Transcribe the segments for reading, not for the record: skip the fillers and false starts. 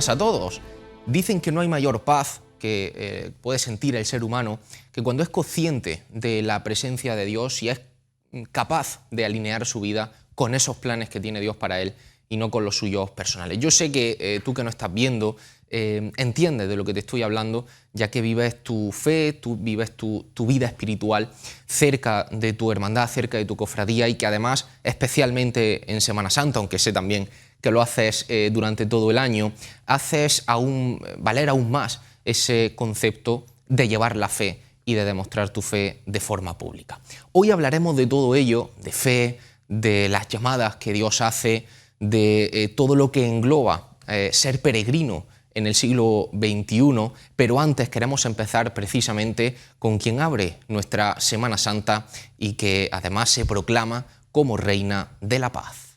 buenas a todos. Dicen que no hay mayor paz que puede sentir el ser humano que cuando es consciente de la presencia de Dios y es capaz de alinear su vida con esos planes que tiene Dios para él y no con los suyos personales. Yo sé que tú que no estás viendo entiendes de lo que te estoy hablando, ya que vives tu fe, tú vives tu vida espiritual cerca de tu hermandad, cerca de tu cofradía, y que además, especialmente en Semana Santa, aunque sé también que lo haces durante todo el año, haces valer aún más ese concepto de llevar la fe y de demostrar tu fe de forma pública. Hoy hablaremos de todo ello, de fe, de las llamadas que Dios hace, de todo lo que engloba ser peregrino en el siglo XXI, pero antes queremos empezar precisamente con quien abre nuestra Semana Santa y que además se proclama como Reina de la Paz.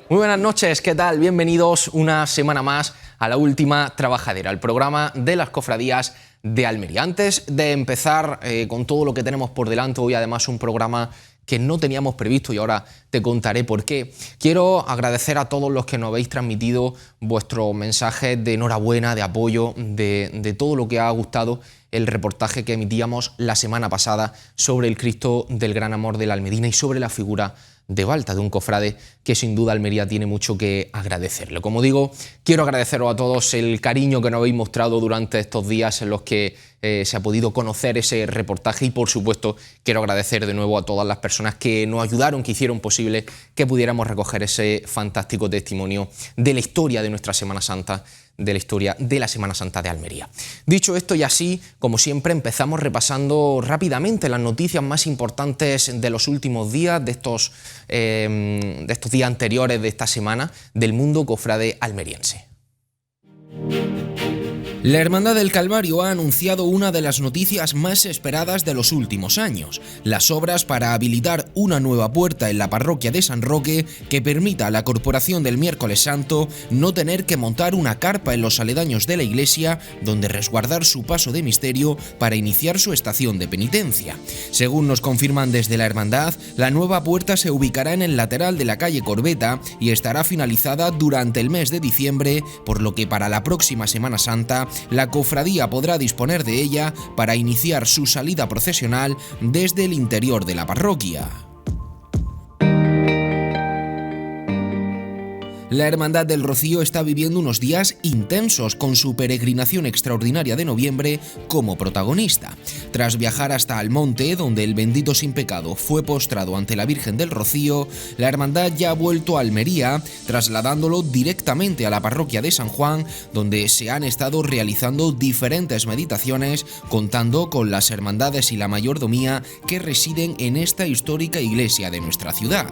Muy buenas noches, ¿qué tal? Bienvenidos una semana más a La Última Trabajadera, el programa de las cofradías de Almería. Antes de empezar con todo lo que tenemos por delante, hoy además un programa que no teníamos previsto y ahora te contaré por qué. Quiero agradecer a todos los que nos habéis transmitido vuestros mensajes de enhorabuena, de apoyo, de todo lo que ha gustado el reportaje que emitíamos la semana pasada sobre el Cristo del Gran Amor de la Almedina y sobre la figura de Balta, de un cofrade que sin duda Almería tiene mucho que agradecerle. Como digo, quiero agradeceros a todos el cariño que nos habéis mostrado durante estos días en los que se ha podido conocer ese reportaje, y por supuesto quiero agradecer de nuevo a todas las personas que nos ayudaron, que hicieron posible que pudiéramos recoger ese fantástico testimonio de la historia de nuestra Semana Santa, de la historia de la Semana Santa de Almería. Dicho esto, y así, como siempre, empezamos repasando rápidamente las noticias más importantes de los últimos días, de estos días anteriores de esta semana, del mundo cofrade almeriense. La Hermandad del Calvario ha anunciado una de las noticias más esperadas de los últimos años: las obras para habilitar una nueva puerta en la parroquia de San Roque que permita a la Corporación del Miércoles Santo no tener que montar una carpa en los aledaños de la iglesia donde resguardar su paso de misterio para iniciar su estación de penitencia. Según nos confirman desde la Hermandad, la nueva puerta se ubicará en el lateral de la calle Corbeta y estará finalizada durante el mes de diciembre, por lo que para la próxima Semana Santa la cofradía podrá disponer de ella para iniciar su salida procesional desde el interior de la parroquia. La Hermandad del Rocío está viviendo unos días intensos con su peregrinación extraordinaria de noviembre como protagonista. Tras viajar hasta Almonte, donde el bendito sin pecado fue postrado ante la Virgen del Rocío, la Hermandad ya ha vuelto a Almería, trasladándolo directamente a la parroquia de San Juan, donde se han estado realizando diferentes meditaciones, contando con las hermandades y la mayordomía que residen en esta histórica iglesia de nuestra ciudad.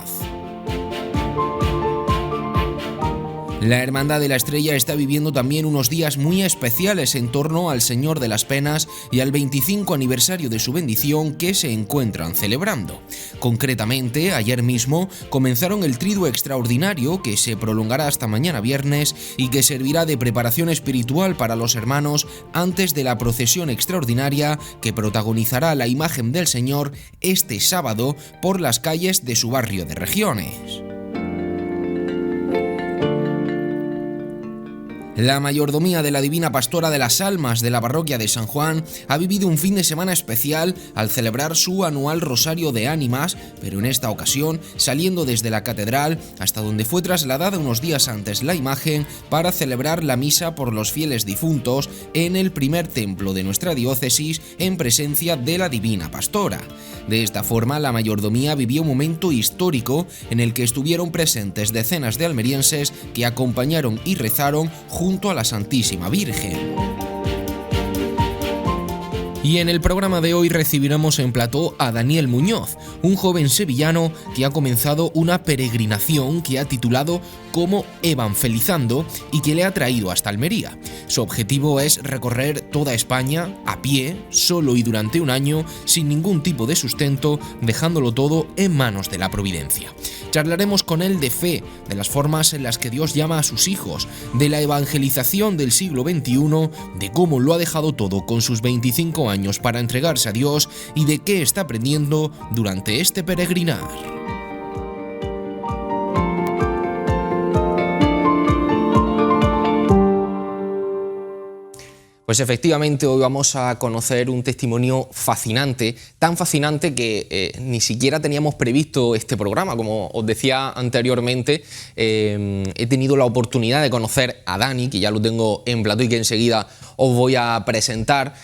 La Hermandad de la Estrella está viviendo también unos días muy especiales en torno al Señor de las Penas y al 25 aniversario de su bendición que se encuentran celebrando. Concretamente, ayer mismo comenzaron el Triduo Extraordinario que se prolongará hasta mañana viernes y que servirá de preparación espiritual para los hermanos antes de la procesión extraordinaria que protagonizará la imagen del Señor este sábado por las calles de su barrio de Regiones. La mayordomía de la Divina Pastora de las Almas de la parroquia de San Juan ha vivido un fin de semana especial al celebrar su anual Rosario de Ánimas, pero en esta ocasión saliendo desde la catedral hasta donde fue trasladada unos días antes la imagen para celebrar la misa por los fieles difuntos en el primer templo de nuestra diócesis en presencia de la Divina Pastora. De esta forma, la mayordomía vivió un momento histórico en el que estuvieron presentes decenas de almerienses que acompañaron y rezaron junto a la Santísima Virgen. Y en el programa de hoy recibiremos en plató a Daniel Muñoz, un joven sevillano que ha comenzado una peregrinación que ha titulado como Evangelizando y que le ha traído hasta Almería. Su objetivo es recorrer toda España a pie, solo y durante un año, sin ningún tipo de sustento, dejándolo todo en manos de la providencia. Charlaremos con él de fe, de las formas en las que Dios llama a sus hijos, de la evangelización del siglo XXI, de cómo lo ha dejado todo con sus 25 años para entregarse a Dios y de qué está aprendiendo durante este peregrinar. Pues efectivamente hoy vamos a conocer un testimonio fascinante, tan fascinante que ni siquiera teníamos previsto este programa. Como os decía anteriormente, he tenido la oportunidad de conocer a Dani, que ya lo tengo en plató y que enseguida os voy a presentar.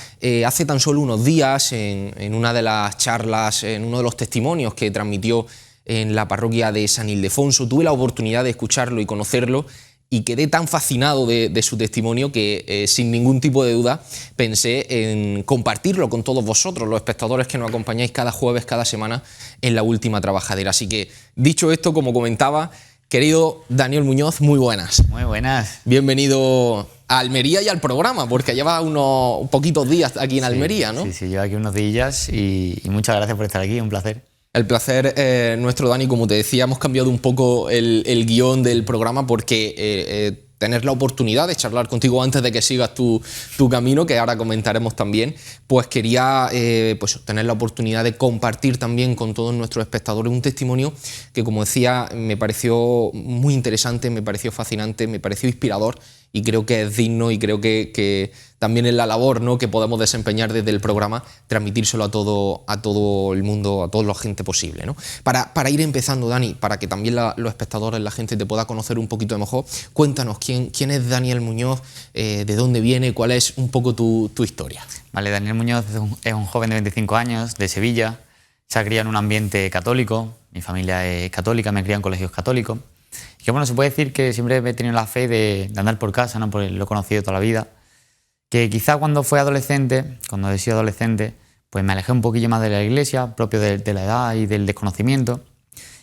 Hace tan solo unos días, en una de las charlas, en uno de los testimonios que transmitió en la parroquia de San Ildefonso, tuve la oportunidad de escucharlo y conocerlo, y quedé tan fascinado de su testimonio que sin ningún tipo de duda pensé en compartirlo con todos vosotros, los espectadores que nos acompañáis cada jueves, cada semana en la última trabajadera. Así que, dicho esto, como comentaba, querido Daniel Muñoz, muy buenas. Muy buenas. Bienvenido a Almería y al programa, porque lleva unos poquitos días aquí en Almería, ¿no? Sí, llevo aquí unos días y muchas gracias por estar aquí, un placer. El placer nuestro, Dani. Como te decía, hemos cambiado un poco el guión del programa porque tener la oportunidad de charlar contigo antes de que sigas tu camino, que ahora comentaremos también, pues quería tener la oportunidad de compartir también con todos nuestros espectadores un testimonio que, como decía, me pareció muy interesante, me pareció fascinante, me pareció inspirador y creo que es digno y creo que también es la labor, ¿no?, que podemos desempeñar desde el programa, transmitírselo a todo el mundo, a toda la gente posible, ¿no? Para ir empezando, Dani, para que también los espectadores, la gente te pueda conocer un poquito mejor, cuéntanos quién es Daniel Muñoz, de dónde viene, cuál es un poco tu historia. Vale, Daniel Muñoz es un joven de 25 años, de Sevilla, se ha criado en un ambiente católico, mi familia es católica, me he criado en colegios católicos, y que bueno, se puede decir que siempre he tenido la fe de andar por casa, ¿no?, porque lo he conocido toda la vida, que quizá cuando he sido adolescente, pues me alejé un poquillo más de la iglesia, propio de la edad y del desconocimiento,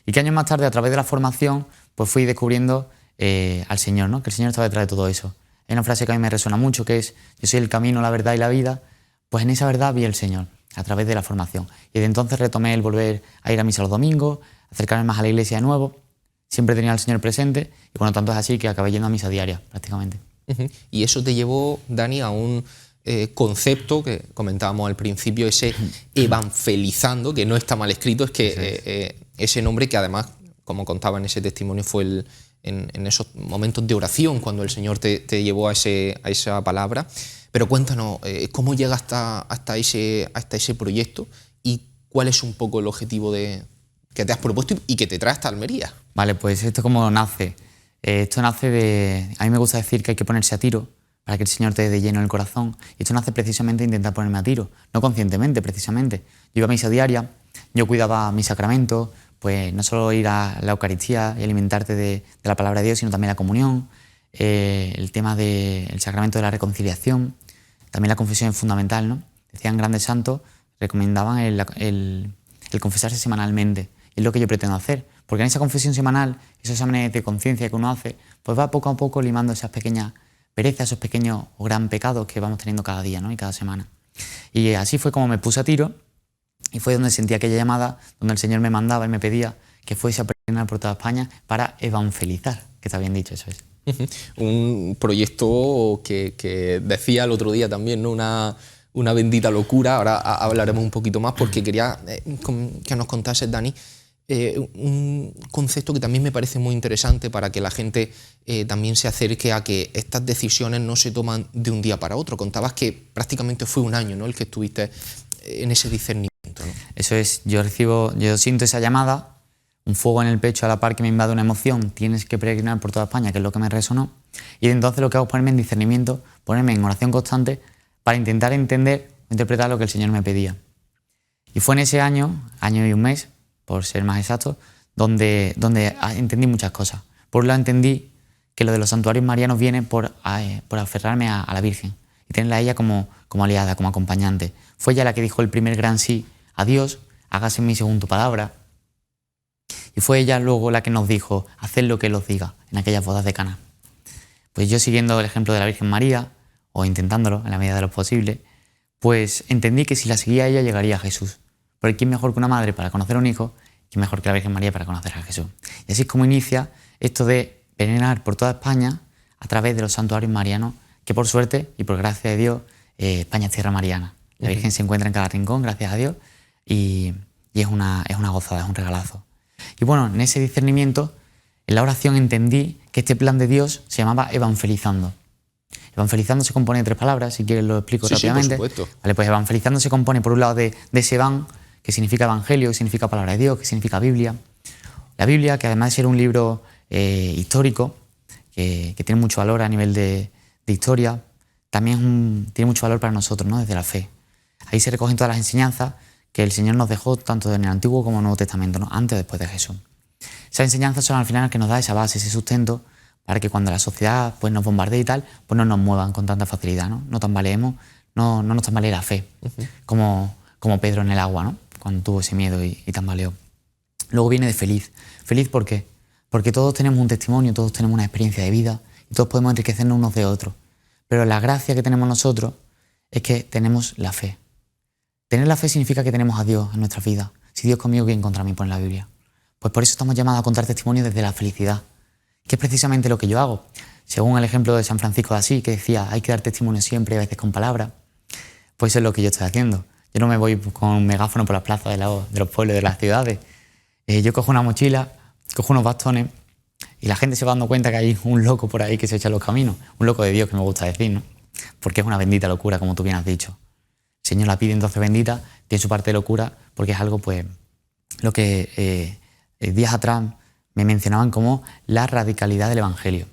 y que años más tarde, a través de la formación, pues fui descubriendo al Señor, ¿no?, que el Señor estaba detrás de todo eso. Hay una frase que a mí me resuena mucho, que es: yo soy el camino, la verdad y la vida. Pues en esa verdad vi el Señor, a través de la formación. Y desde entonces retomé el volver a ir a misa los domingos, acercarme más a la iglesia de nuevo. Siempre tenía al Señor presente, y bueno, tanto es así que acabé yendo a misa diaria, prácticamente. Y eso te llevó, Dani, a un concepto que comentábamos al principio, ese evangelizando, que no está mal escrito, es que ese nombre que además, como contaba en ese testimonio, fue en esos momentos de oración cuando el Señor te llevó a esa palabra. Pero cuéntanos, ¿cómo llega hasta ese proyecto y cuál es un poco el objetivo que te has propuesto y que te trae hasta Almería? Vale, pues esto cómo nace. Esto nace de... A mí me gusta decir que hay que ponerse a tiro para que el Señor te dé de lleno el corazón. Y esto nace precisamente de intentar ponerme a tiro, no conscientemente, precisamente. Yo iba a misa diaria, yo cuidaba mi sacramento, pues no solo ir a la Eucaristía y alimentarte de la palabra de Dios, sino también la comunión, el tema del sacramento de la reconciliación, también la confesión es fundamental, ¿no? Decían grandes santos, recomendaban el confesarse semanalmente. Es lo que yo pretendo hacer, Porque en esa confesión semanal, esos exámenes de conciencia que uno hace, pues va poco a poco limando esas pequeñas perezas, esos pequeños o gran pecados que vamos teniendo cada día, ¿no? Y cada semana. Y así fue como me puse a tiro y fue donde sentí aquella llamada, donde el Señor me mandaba y me pedía que fuese a peregrinar por toda España para evangelizar, que está bien dicho, eso es. Un proyecto que decía el otro día también, ¿no? Una bendita locura. Ahora hablaremos un poquito más porque quería que nos contases, Dani, un concepto que también me parece muy interesante para que la gente también se acerque a que estas decisiones no se toman de un día para otro. Contabas que prácticamente fue un año, ¿no?, el que estuviste en ese discernimiento, ¿no? Eso es, yo siento esa llamada, un fuego en el pecho a la par que me invade una emoción, tienes que peregrinar por toda España, que es lo que me resonó, y entonces lo que hago es ponerme en discernimiento, ponerme en oración constante para intentar entender, interpretar lo que el Señor me pedía. Y fue en ese año y un mes, por ser más exacto, donde entendí muchas cosas. Por un lado entendí que lo de los santuarios marianos viene por aferrarme a la Virgen y tenerla a ella como aliada, como acompañante. Fue ella la que dijo el primer gran sí a Dios, hágase en mí según tu palabra. Y fue ella luego la que nos dijo, haced lo que Él os diga en aquellas bodas de Caná. Pues yo, siguiendo el ejemplo de la Virgen María, o intentándolo en la medida de lo posible, pues entendí que si la seguía ella llegaría a Jesús. Porque ¿quién mejor que una madre para conocer a un hijo? ¿Quién mejor que la Virgen María para conocer a Jesús? Y así es como inicia esto de peregrinar por toda España a través de los santuarios marianos, que por suerte y por gracia de Dios, España es tierra mariana. La Virgen se encuentra en cada rincón, gracias a Dios, y es una gozada, es un regalazo. Y bueno, en ese discernimiento, en la oración entendí que este plan de Dios se llamaba evangelizando. Evangelizando se compone de 3 palabras, si quieres lo explico rápidamente. Sí, por supuesto. Vale, pues evangelizando se compone por un lado de ese evan, que significa evangelio, que significa palabra de Dios, que significa Biblia. La Biblia, que además de ser un libro histórico, que tiene mucho valor a nivel de historia, también tiene mucho valor para nosotros, ¿no?, desde la fe. Ahí se recogen todas las enseñanzas que el Señor nos dejó tanto en el Antiguo como en el Nuevo Testamento, ¿no?, antes o después de Jesús. Esas enseñanzas son al final las que nos da esa base, ese sustento, para que cuando la sociedad pues, nos bombardee y tal, pues no nos muevan con tanta facilidad, ¿no? No tambaleemos, no nos tambalee la fe, como Pedro en el agua, ¿no?, cuando tuvo ese miedo y tambaleó. Luego viene de feliz. ¿Feliz por qué? Porque todos tenemos un testimonio, todos tenemos una experiencia de vida y todos podemos enriquecernos unos de otros. Pero la gracia que tenemos nosotros es que tenemos la fe. Tener la fe significa que tenemos a Dios en nuestra vida. Si Dios conmigo, ¿quién contra mí?, pone la Biblia. Pues por eso estamos llamados a contar testimonio desde la felicidad, que es precisamente lo que yo hago. Según el ejemplo de San Francisco de Asís, que decía, hay que dar testimonio siempre, a veces con palabras, pues eso es lo que yo estoy haciendo. Yo no me voy con un megáfono por las plazas de los pueblos, de las ciudades. Yo cojo una mochila, cojo unos bastones y la gente se va dando cuenta que hay un loco por ahí que se echa en los caminos. Un loco de Dios, que me gusta decir, ¿no? Porque es una bendita locura, como tú bien has dicho. El Señor la pide entonces bendita, tiene su parte de locura, porque es algo, pues, lo que días atrás me mencionaban como la radicalidad del Evangelio.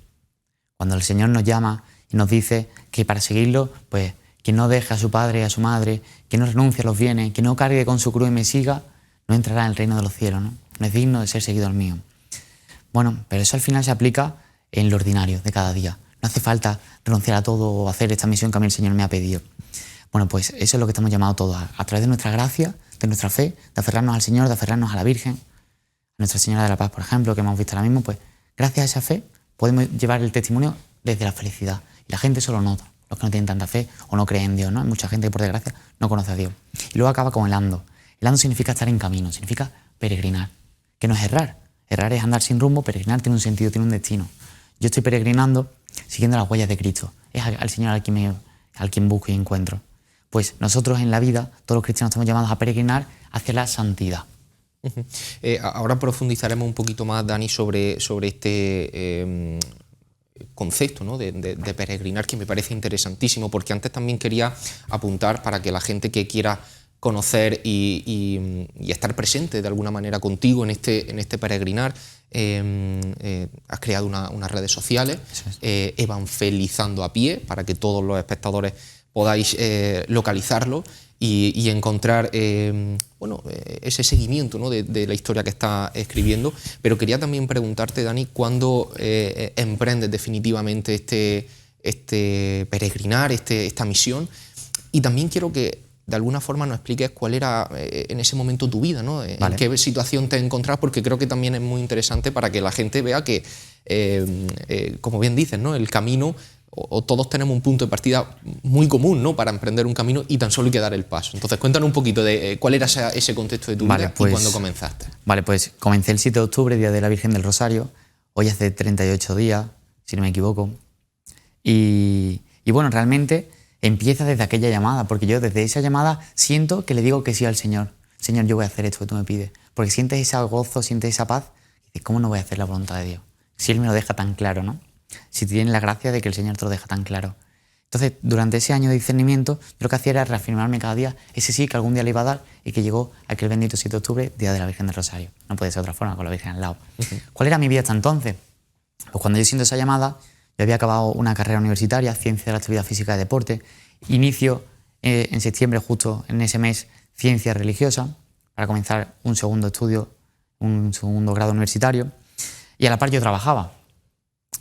Cuando el Señor nos llama y nos dice que para seguirlo, pues, quien no deje a su padre y a su madre, quien no renuncie a los bienes, quien no cargue con su cruz y me siga, no entrará en el reino de los cielos, ¿no? No es digno de ser seguidor mío. Bueno, pero eso al final se aplica en lo ordinario de cada día. No hace falta renunciar a todo o hacer esta misión que a mí el Señor me ha pedido. Bueno, pues eso es lo que estamos llamados todos, a través de nuestra gracia, de nuestra fe, de aferrarnos al Señor, de aferrarnos a la Virgen, a Nuestra Señora de la Paz, por ejemplo, que hemos visto ahora mismo, pues gracias a esa fe podemos llevar el testimonio desde la felicidad. Y la gente eso lo nota, los que no tienen tanta fe o no creen en Dios, ¿no? Hay mucha gente que, por desgracia, no conoce a Dios. Y luego acaba con el ando. El ando significa estar en camino, significa peregrinar, que no es errar. Errar es andar sin rumbo, peregrinar tiene un sentido, tiene un destino. Yo estoy peregrinando siguiendo las huellas de Cristo. Es al Señor al quien busco y encuentro. Pues nosotros en la vida, todos los cristianos estamos llamados a peregrinar hacia la santidad. Ahora profundizaremos un poquito más, Dani, sobre este concepto, ¿no?, de peregrinar, que me parece interesantísimo, porque antes también quería apuntar para que la gente que quiera conocer y estar presente de alguna manera contigo en este peregrinar, has creado unas redes sociales, Evangelizando a pie, para que todos los espectadores podáis localizarlo y encontrar ese seguimiento, ¿no?, de la historia que está escribiendo. Pero quería también preguntarte, Dani, ¿cuándo emprendes definitivamente este peregrinar, esta misión? Y también quiero que de alguna forma nos expliques cuál era en ese momento tu vida, ¿no? En Vale. qué situación te encontrabas, porque creo que también es muy interesante para que la gente vea que, como bien dices, ¿no? El camino, o todos tenemos un punto de partida muy común, ¿no? Para emprender un camino y tan solo hay que dar el paso. Entonces, cuéntanos un poquito de cuál era ese contexto de tu vida y cuándo comenzaste. Vale, pues comencé el 7 de octubre, Día de la Virgen del Rosario, hoy hace 38 días, si no me equivoco. Y bueno, realmente empieza desde aquella llamada, porque yo desde esa llamada siento que le digo que sí al Señor. Señor, yo voy a hacer esto que tú me pides. Porque sientes ese gozo, sientes esa paz, y dices, ¿cómo no voy a hacer la voluntad de Dios? Si Él me lo deja tan claro, ¿no? Si tienes la gracia de que el Señor te lo deja tan claro. Entonces, durante ese año de discernimiento, yo lo que hacía era reafirmarme cada día ese sí que algún día le iba a dar y que llegó aquel bendito 7 de octubre, Día de la Virgen del Rosario. No puede ser de otra forma, con la Virgen al lado. ¿Cuál era mi vida hasta entonces? Pues cuando yo siento esa llamada, yo había acabado una carrera universitaria, Ciencia de la Actividad Física y Deporte, inicio en septiembre, justo en ese mes, Ciencia Religiosa, para comenzar un segundo estudio, un segundo grado universitario, y a la par yo trabajaba.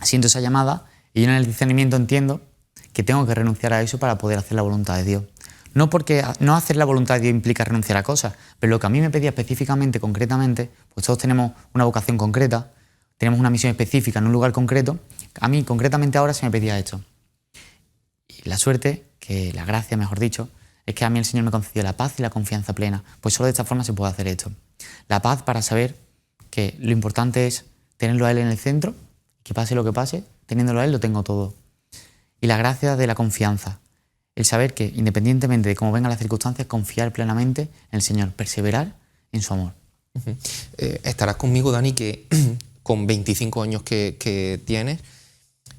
Siento esa llamada y yo en el discernimiento entiendo que tengo que renunciar a eso para poder hacer la voluntad de Dios. No porque no hacer la voluntad de Dios implica renunciar a cosas, pero lo que a mí me pedía específicamente, concretamente, pues todos tenemos una vocación concreta, tenemos una misión específica en un lugar concreto, a mí concretamente ahora se me pedía esto. Y la suerte, que la gracia mejor dicho, es que a mí el Señor me concedió la paz y la confianza plena, pues solo de esta forma se puede hacer esto. La paz para saber que lo importante es tenerlo a Él en el centro, que pase lo que pase, teniéndolo a Él lo tengo todo. Y la gracia de la confianza, el saber que independientemente de cómo vengan las circunstancias, confiar plenamente en el Señor, perseverar en su amor. Estarás conmigo, Dani, que con 25 años que tienes,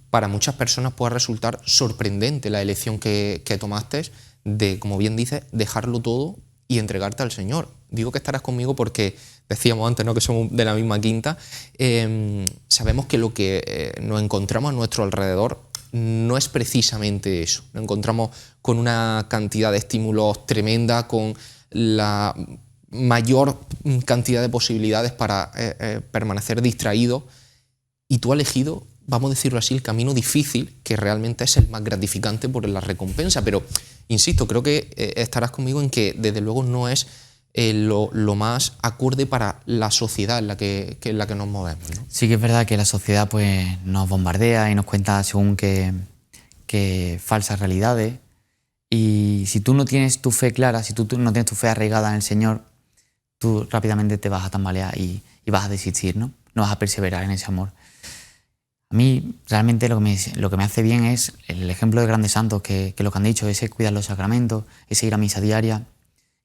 para muchas personas puede resultar sorprendente la elección que tomaste de, como bien dices, dejarlo todo y entregarte al Señor. Digo que estarás conmigo porque decíamos antes, ¿no?, que somos de la misma quinta. Sabemos que lo que nos encontramos a nuestro alrededor no es precisamente eso. Nos encontramos con una cantidad de estímulos tremenda, con la mayor cantidad de posibilidades para permanecer distraídos, y tú has elegido, vamos a decirlo así, el camino difícil, que realmente es el más gratificante por la recompensa. Pero, insisto, creo que estarás conmigo en que desde luego no es lo más acorde para la sociedad en la que nos movemos, ¿no? Sí que es verdad que la sociedad pues, nos bombardea y nos cuenta según qué falsas realidades, y si tú no tienes tu fe clara, si tú no tienes tu fe arraigada en el Señor, tú rápidamente te vas a tambalear y vas a desistir, ¿no? No vas a perseverar en ese amor. A mí realmente lo que me hace bien es el ejemplo de grandes santos que lo que han dicho, ese cuidar los sacramentos, ese ir a misa diaria,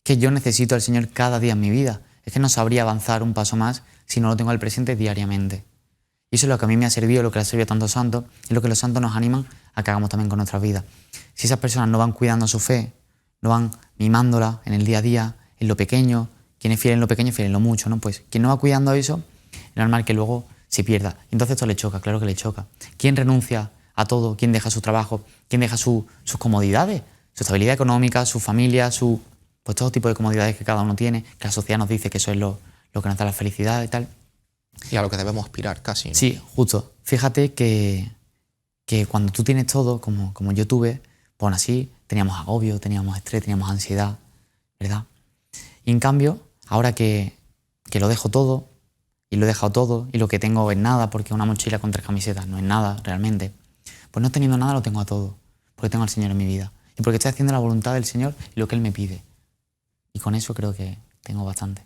que yo necesito al Señor cada día en mi vida. Es que no sabría avanzar un paso más si no lo tengo al presente diariamente. Y eso es lo que a mí me ha servido, lo que le ha servido a tantos santos, y lo que los santos nos animan a que hagamos también con nuestras vidas. Si esas personas no van cuidando su fe, no van mimándola en el día a día, en lo pequeño, quien es fiel en lo pequeño, fiel en lo mucho, ¿no? Pues quien no va cuidando eso, es normal que luego se pierda. Entonces esto le choca, claro que le choca. ¿Quién renuncia a todo? ¿Quién deja su trabajo? ¿Quién deja sus comodidades? Su estabilidad económica, su familia, pues todo tipo de comodidades que cada uno tiene, que la sociedad nos dice que eso es lo que nos da la felicidad y tal. Y a lo que debemos aspirar casi, ¿no? Sí, justo. Fíjate que cuando tú tienes todo, como yo tuve, pues aún así teníamos agobio, teníamos estrés, teníamos ansiedad, ¿verdad? Y en cambio, ahora que lo dejo todo, y lo he dejado todo, y lo que tengo es nada, porque una mochila con 3 camisetas no es nada realmente, pues no teniendo nada lo tengo a todo, porque tengo al Señor en mi vida, y porque estoy haciendo la voluntad del Señor y lo que Él me pide. Y con eso creo que tengo bastante.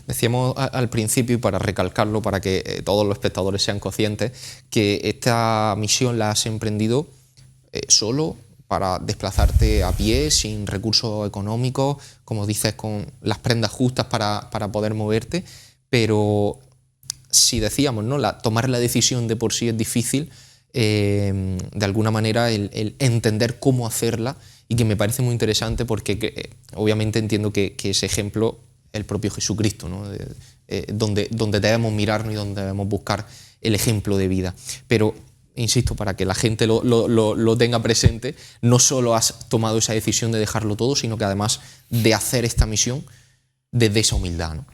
Decíamos al principio, y para recalcarlo, para que todos los espectadores sean conscientes, que esta misión la has emprendido solo, para desplazarte a pie, sin recursos económicos, como dices, con las prendas justas para poder moverte. Pero si decíamos, ¿no?, tomar la decisión de por sí es difícil, de alguna manera el entender cómo hacerla, y que me parece muy interesante porque obviamente entiendo que ese ejemplo es el propio Jesucristo, ¿no? Donde debemos mirarnos y donde debemos buscar el ejemplo de vida. Pero, insisto, para que la gente lo tenga presente, no solo has tomado esa decisión de dejarlo todo, sino que además de hacer esta misión desde esa humildad, ¿no?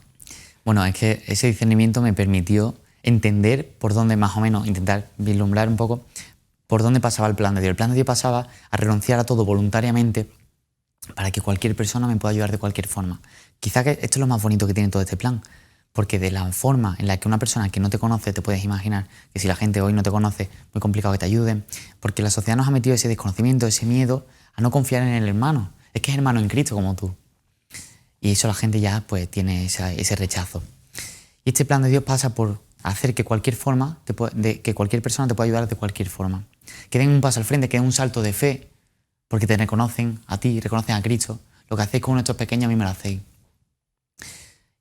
Bueno, es que ese discernimiento me permitió entender por dónde más o menos, intentar vislumbrar un poco por dónde pasaba el plan de Dios. El plan de Dios pasaba a renunciar a todo voluntariamente para que cualquier persona me pueda ayudar de cualquier forma. Quizá que esto es lo más bonito que tiene todo este plan, porque de la forma en la que una persona que no te conoce, te puedes imaginar que si la gente hoy no te conoce, muy complicado que te ayuden, porque la sociedad nos ha metido ese desconocimiento, ese miedo a no confiar en el hermano. Es que es hermano en Cristo como tú. Y eso la gente ya pues tiene ese rechazo. Y este plan de Dios pasa por hacer que cualquier persona te pueda ayudar de cualquier forma. Que den un paso al frente, que den un salto de fe, porque te reconocen a ti, reconocen a Cristo. Lo que hacéis con nuestros pequeños a mí me lo hacéis.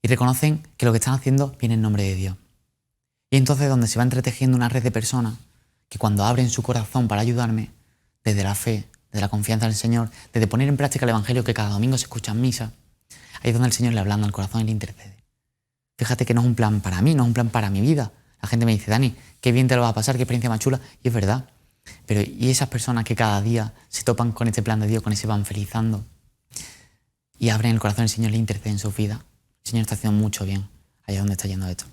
Y reconocen que lo que están haciendo viene en nombre de Dios. Y entonces donde se va entretejiendo una red de personas que cuando abren su corazón para ayudarme, desde la fe, desde la confianza en el Señor, desde poner en práctica el Evangelio que cada domingo se escucha en misa, ahí es donde el Señor le ablanda al corazón y le intercede. Fíjate que no es un plan para mí, no es un plan para mi vida. La gente me dice, Dani, qué bien te lo va a pasar, qué experiencia más chula. Y es verdad. Pero ¿y esas personas que cada día se topan con este plan de Dios, con ese evangelizando y abren el corazón del Señor, le intercede en su vida? El Señor está haciendo mucho bien allá donde está yendo esto.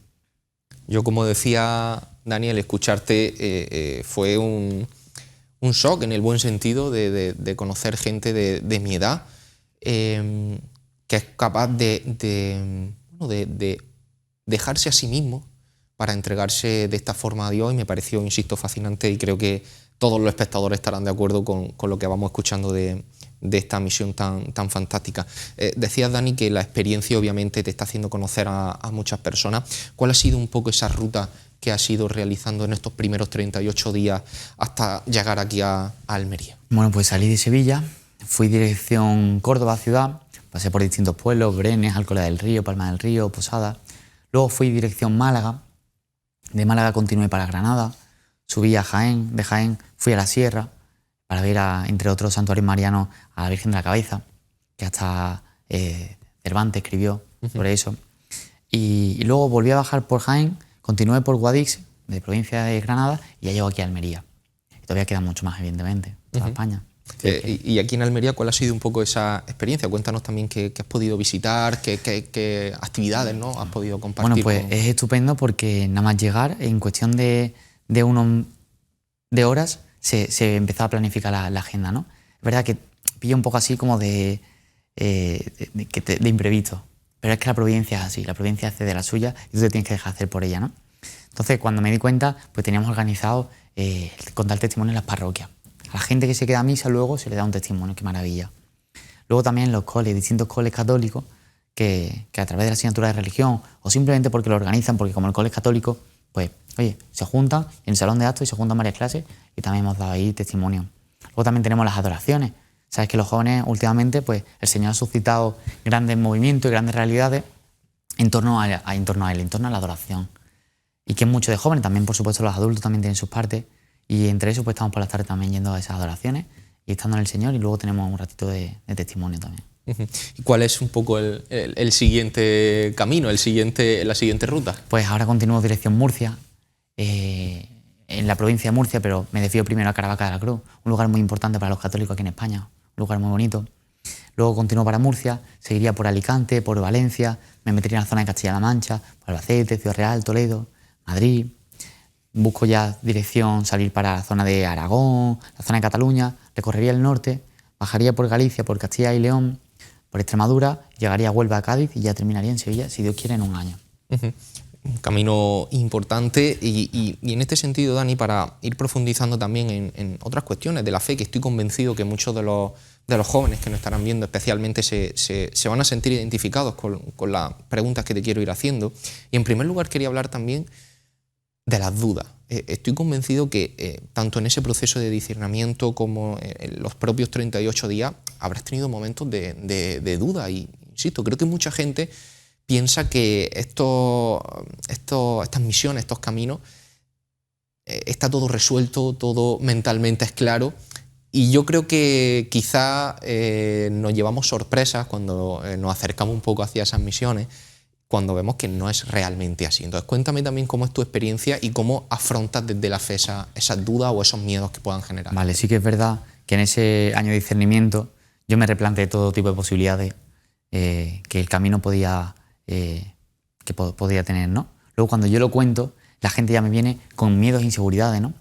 Yo, como decía Daniel, escucharte fue un shock en el buen sentido de conocer gente de mi edad que es capaz de dejarse a sí mismo para entregarse de esta forma a Dios, y me pareció, insisto, fascinante, y creo que todos los espectadores estarán de acuerdo con lo que vamos escuchando de esta misión tan fantástica. Decías, Dani, que la experiencia obviamente te está haciendo conocer a muchas personas. ¿Cuál ha sido un poco esa ruta que has ido realizando en estos primeros 38 días hasta llegar aquí a Almería? Bueno, pues salí de Sevilla, fui dirección Córdoba ciudad, pasé por distintos pueblos, Brenes, Alcalá del Río, Palma del Río, Posada. Luego fui dirección Málaga, de Málaga continué para Granada, subí a Jaén, de Jaén fui a la Sierra para ver, entre otros santuarios marianos, a la Virgen de la Cabeza, que hasta Cervantes escribió sobre eso. Y luego volví a bajar por Jaén, continué por Guadix, de provincia de Granada, y ya llego aquí a Almería. Y todavía queda mucho más, evidentemente, toda España. Y aquí en Almería, ¿cuál ha sido un poco esa experiencia? Cuéntanos también qué has podido visitar, qué actividades, ¿no?, has podido compartir. Bueno, pues es estupendo porque nada más llegar, en cuestión de horas, se empezó a planificar la agenda, ¿no? Es verdad que pilla un poco así como de imprevisto, pero es que la providencia es así, la providencia hace de la suya y tú te tienes que dejar hacer por ella, ¿no? Entonces, cuando me di cuenta, pues teníamos organizado contar testimonio en las parroquias. A la gente que se queda a misa luego se le da un testimonio, qué maravilla. Luego también en los coles, distintos coles católicos, que a través de la asignatura de religión o simplemente porque lo organizan, porque como el cole es católico, pues, oye, se juntan en el salón de actos y se juntan varias clases y también hemos dado ahí testimonio. Luego también tenemos las adoraciones. Sabes que los jóvenes últimamente, pues el Señor ha suscitado grandes movimientos y grandes realidades en torno a él, en torno a la adoración. Y que es mucho de jóvenes, también por supuesto los adultos también tienen sus partes, y entre eso pues estamos por las tardes también yendo a esas adoraciones y estando en el Señor, y luego tenemos un ratito de testimonio también. ¿Y cuál es un poco el siguiente camino, la siguiente ruta? Pues ahora continúo dirección Murcia, en la provincia de Murcia, pero me desvío primero a Caravaca de la Cruz, un lugar muy importante para los católicos aquí en España, un lugar muy bonito. Luego continúo para Murcia, seguiría por Alicante, por Valencia, me metería en la zona de Castilla-La Mancha, por Albacete, Ciudad Real, Toledo, Madrid. Busco ya dirección, salir para la zona de Aragón, la zona de Cataluña, recorrería el norte, bajaría por Galicia, por Castilla y León, por Extremadura, llegaría a Huelva, a Cádiz y ya terminaría en Sevilla, si Dios quiere, en un año. Un camino importante y en este sentido, Dani, para ir profundizando también en otras cuestiones de la fe, que estoy convencido que muchos de los jóvenes que nos estarán viendo especialmente se van a sentir identificados con las preguntas que te quiero ir haciendo. Y en primer lugar quería hablar también de las dudas. Estoy convencido que tanto en ese proceso de discernimiento como en los propios 38 días habrás tenido momentos de duda, y insisto, creo que mucha gente piensa que estas misiones, estos caminos, está todo resuelto, todo mentalmente es claro, y yo creo que quizá nos llevamos sorpresas cuando nos acercamos un poco hacia esas misiones, cuando vemos que no es realmente así. Entonces, cuéntame también cómo es tu experiencia y cómo afrontas desde la fe esas dudas o esos miedos que puedan generar. Vale, sí que es verdad que en ese año de discernimiento yo me replanteé todo tipo de posibilidades que el camino podía tener, ¿no? Luego, cuando yo lo cuento, la gente ya me viene con miedos e inseguridades, ¿no?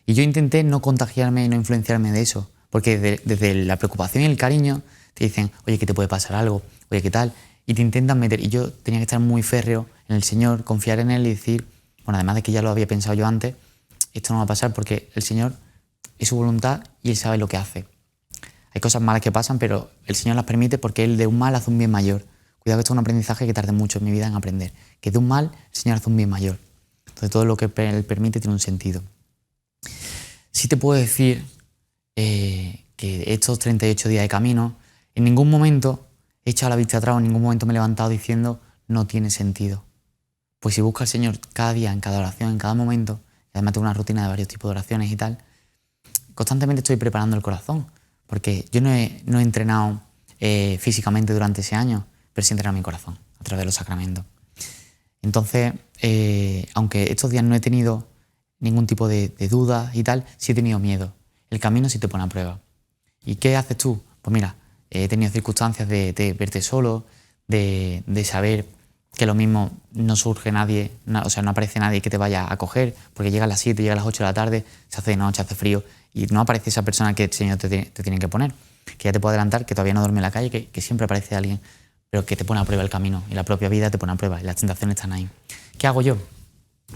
Y yo intenté no contagiarme y no influenciarme de eso, porque desde la preocupación y el cariño te dicen, oye, que te puede pasar algo, oye, ¿qué tal? Y te intentan meter. Y yo tenía que estar muy férreo en el Señor, confiar en Él y decir, bueno, además de que ya lo había pensado yo antes, esto no va a pasar porque el Señor es su voluntad y Él sabe lo que hace. Hay cosas malas que pasan, pero el Señor las permite porque Él de un mal hace un bien mayor. Cuidado que esto es un aprendizaje que tardé mucho en mi vida en aprender. Que de un mal el Señor hace un bien mayor. Entonces todo lo que Él permite tiene un sentido. Sí te puedo decir que estos 38 días de camino, en ningún momento he echado la vista atrás, en ningún momento me he levantado diciendo no tiene sentido. Pues si busco al Señor cada día, en cada oración, en cada momento, y además tengo una rutina de varios tipos de oraciones y tal, constantemente estoy preparando el corazón, porque yo no he entrenado físicamente durante ese año, pero sí he entrenado mi corazón a través de los sacramentos. Entonces, aunque estos días no he tenido ningún tipo de dudas y tal, sí he tenido miedo. El camino sí te pone a prueba. ¿Y qué haces tú? Pues mira, he tenido circunstancias de verte solo, de saber que lo mismo no surge nadie, o sea, no aparece nadie que te vaya a coger, porque llega a las 7, llega a las 8 de la tarde, se hace de noche, hace frío, y no aparece esa persona que el Señor te tiene que poner, que ya te puedo adelantar, que todavía no duerme en la calle, que siempre aparece alguien, pero que te pone a prueba el camino, y la propia vida te pone a prueba, y las tentaciones están ahí. ¿Qué hago yo?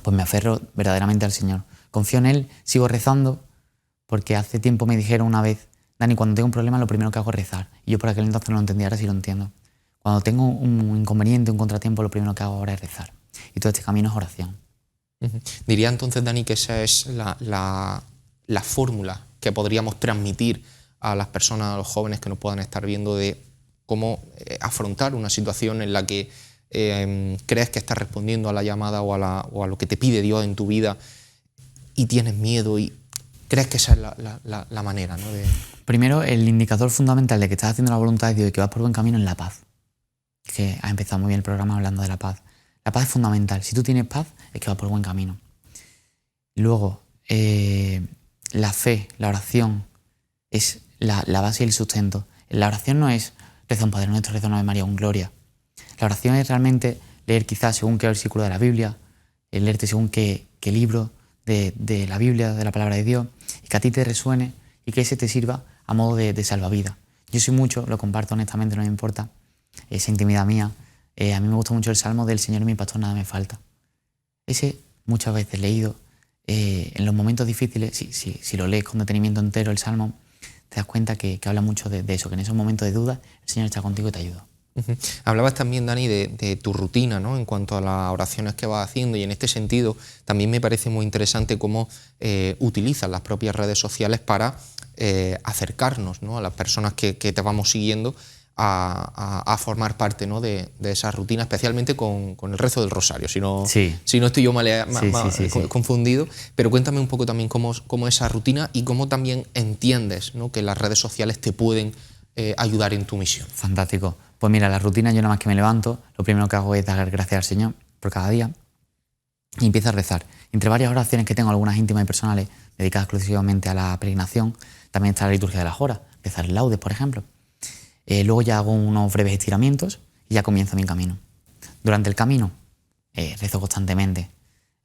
Pues me aferro verdaderamente al Señor. Confío en Él, sigo rezando, porque hace tiempo me dijeron una vez, Dani, cuando tengo un problema lo primero que hago es rezar. Y yo por aquel entonces no lo entendía, ahora sí lo entiendo. Cuando tengo un inconveniente, un contratiempo, lo primero que hago ahora es rezar. Y todo este camino es oración. Diría entonces, Dani, que esa es la fórmula que podríamos transmitir a las personas, a los jóvenes que nos puedan estar viendo, de cómo afrontar una situación en la que crees que estás respondiendo a la llamada o a lo que te pide Dios en tu vida y tienes miedo y crees que esa es la manera, ¿no? Primero, el indicador fundamental de que estás haciendo la voluntad de Dios y que vas por buen camino es la paz. Que has empezado muy bien el programa hablando de la paz. La paz es fundamental. Si tú tienes paz, es que vas por buen camino. Luego, la fe, la oración, es la base y el sustento. La oración no es reza un Padre Nuestro, reza una Ave María, un Gloria. La oración es realmente leer quizás según qué versículo de la Biblia, leerte según qué libro de la Biblia, de la palabra de Dios, y que a ti te resuene y que ese te sirva a modo de salvavidas. Yo soy mucho, lo comparto honestamente, no me importa, esa intimidad mía. A mí me gusta mucho el salmo del Señor es mi pastor, nada me falta. Ese muchas veces leído, en los momentos difíciles, si lo lees con detenimiento entero el salmo, te das cuenta que habla mucho de eso, que en esos momentos de duda el Señor está contigo y te ayuda. Hablabas también, Dani, de tu rutina, ¿no? En cuanto a las oraciones que vas haciendo, y en este sentido también me parece muy interesante cómo utilizas las propias redes sociales para acercarnos, ¿no? A las personas que te vamos siguiendo a formar parte, ¿no? de esa rutina, especialmente con el rezo del rosario, si no estoy yo confundido. Pero cuéntame un poco también cómo esa rutina y cómo también entiendes, ¿no? que las redes sociales te pueden ayudar en tu misión. Fantástico. Pues mira, la rutina, yo nada más que me levanto, lo primero que hago es dar gracias al Señor por cada día y empiezo a rezar. Entre varias oraciones que tengo, algunas íntimas y personales, dedicadas exclusivamente a la peregrinación, también está la liturgia de las horas, rezar el laudes, por ejemplo. Luego ya hago unos breves estiramientos y ya comienzo mi camino. Durante el camino rezo constantemente.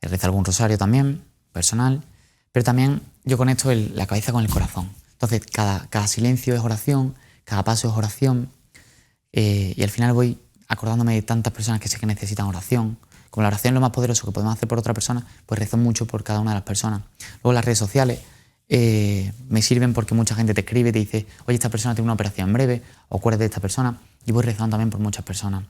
Rezo algún rosario también, personal, pero también yo conecto la cabeza con el corazón. Entonces cada silencio es oración, cada paso es oración, y al final voy acordándome de tantas personas que sé que necesitan oración. Como la oración es lo más poderoso que podemos hacer por otra persona, pues rezo mucho por cada una de las personas. Luego las redes sociales me sirven porque mucha gente te escribe y te dice, oye, esta persona tiene una operación en breve, o acuérdate de esta persona, y voy rezando también por muchas personas.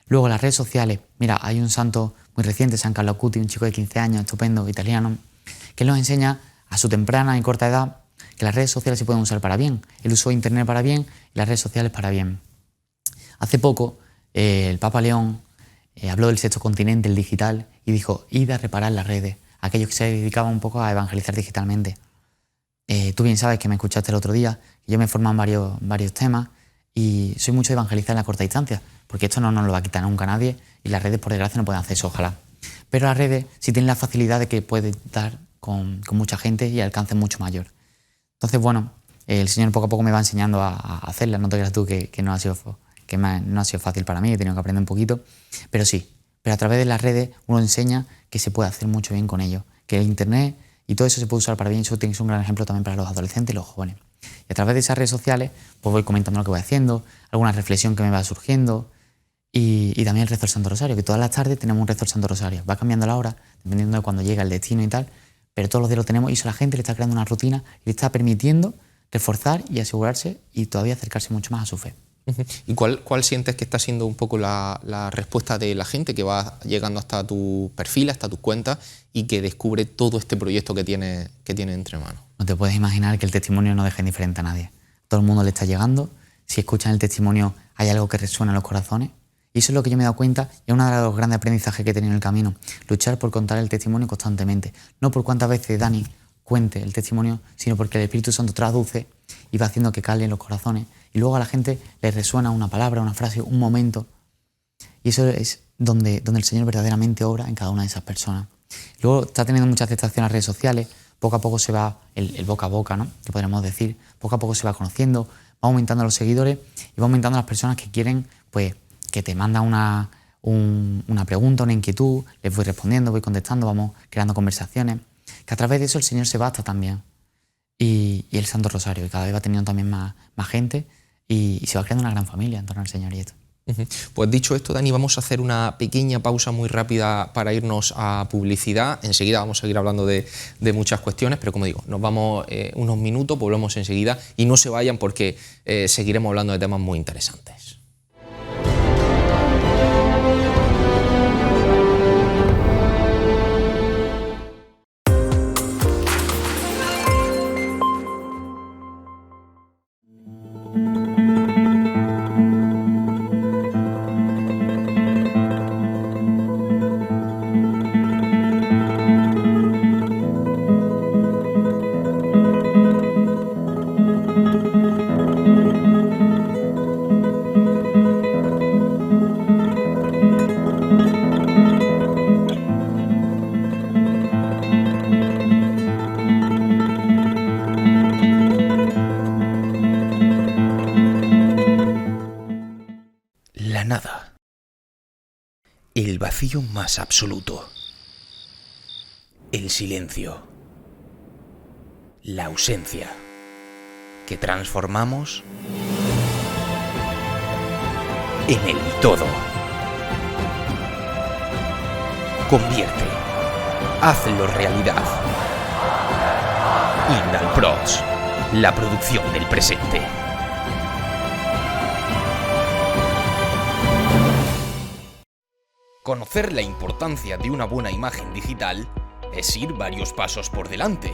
Luego las redes sociales, mira, hay un santo muy reciente, San Carlo Acutis, un chico de 15 años, estupendo, italiano, que nos enseña a su temprana y corta edad que las redes sociales se pueden usar para bien. Él usó Internet para bien y las redes sociales para bien. Hace poco el Papa León habló del sexto continente, el digital, y dijo, id a reparar las redes, aquellos que se dedicaban un poco a evangelizar digitalmente. Tú bien sabes que me escuchaste el otro día, que yo me formo en varios temas y soy mucho de evangelizar en la corta distancia, porque esto no nos lo va a quitar nunca nadie y las redes, por desgracia, no pueden hacer eso, ojalá. Pero las redes sí tienen la facilidad de que pueden dar con mucha gente y alcance mucho mayor. Entonces, bueno, el Señor poco a poco me va enseñando a hacerlas. No te creas tú que no ha sido fácil para mí, he tenido que aprender un poquito, pero sí. Pero a través de las redes uno enseña que se puede hacer mucho bien con ello, que el Internet y todo eso se puede usar para bien. Eso tiene que ser un gran ejemplo también para los adolescentes y los jóvenes. Y a través de esas redes sociales pues voy comentando lo que voy haciendo, alguna reflexión que me va surgiendo y también el rezo del Santo Rosario, que todas las tardes tenemos un rezo del Santo Rosario. Va cambiando la hora, dependiendo de cuando llega el destino y tal, pero todos los días lo tenemos y eso a la gente le está creando una rutina y le está permitiendo reforzar y asegurarse y todavía acercarse mucho más a su fe. ¿Y cuál sientes que está siendo un poco la respuesta de la gente que va llegando hasta tu perfil, hasta tus cuentas y que descubre todo este proyecto que tiene entre manos? No te puedes imaginar que el testimonio no deja indiferente a nadie. Todo el mundo le está llegando. Si escuchan el testimonio hay algo que resuena en los corazones. Y eso es lo que yo me he dado cuenta y es uno de los grandes aprendizajes que he tenido en el camino. Luchar por contar el testimonio constantemente. No por cuántas veces Dani cuente el testimonio, sino porque el Espíritu Santo traduce y va haciendo que calen los corazones. Y luego a la gente le resuena una palabra, una frase, un momento. Y eso es donde el Señor verdaderamente obra en cada una de esas personas. Luego está teniendo mucha aceptación en las redes sociales. Poco a poco se va el boca a boca, ¿no? Que podríamos decir. Poco a poco se va conociendo, va aumentando los seguidores y va aumentando las personas que quieren, pues, que te mandan una pregunta, una inquietud, les voy respondiendo, voy contestando, vamos creando conversaciones. Que a través de eso el Señor se basta también. Y el Santo Rosario, y cada vez va teniendo también más gente y se va creando una gran familia en torno al Señor y esto. Pues dicho esto, Dani, vamos a hacer una pequeña pausa muy rápida para irnos a publicidad. Enseguida vamos a seguir hablando de muchas cuestiones, pero como digo, nos vamos unos minutos, volvemos enseguida y no se vayan porque seguiremos hablando de temas muy interesantes. La nada. El vacío más absoluto. El silencio. La ausencia. Que transformamos en el todo. Convierte. Hazlo realidad. Indalprods. La producción del presente. Conocer la importancia de una buena imagen digital es ir varios pasos por delante.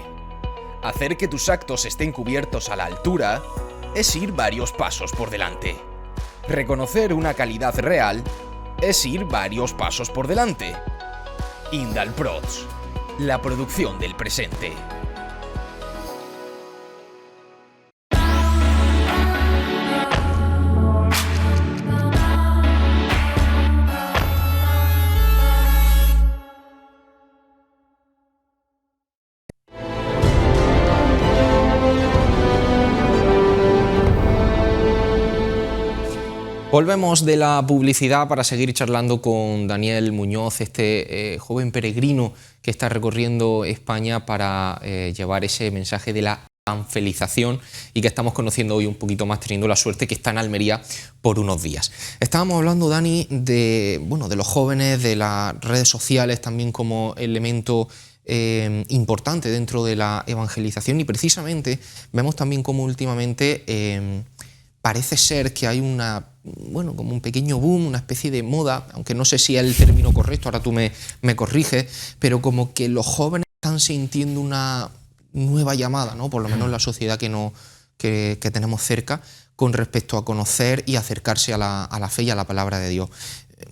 Hacer que tus actos estén cubiertos a la altura es ir varios pasos por delante. Reconocer una calidad real es ir varios pasos por delante. Indalprods, la producción del presente. Volvemos de la publicidad para seguir charlando con Daniel Muñoz, este joven peregrino que está recorriendo España para llevar ese mensaje de la evangelización y que estamos conociendo hoy un poquito más, teniendo la suerte que está en Almería por unos días. Estábamos hablando, Dani, de los jóvenes, de las redes sociales también como elemento importante dentro de la evangelización y precisamente vemos también cómo últimamente parece ser que hay como un pequeño boom, una especie de moda, aunque no sé si es el término correcto, ahora tú me corriges, pero como que los jóvenes están sintiendo una nueva llamada, ¿no? Por lo menos la sociedad que tenemos cerca, con respecto a conocer y acercarse a la fe y a la palabra de Dios.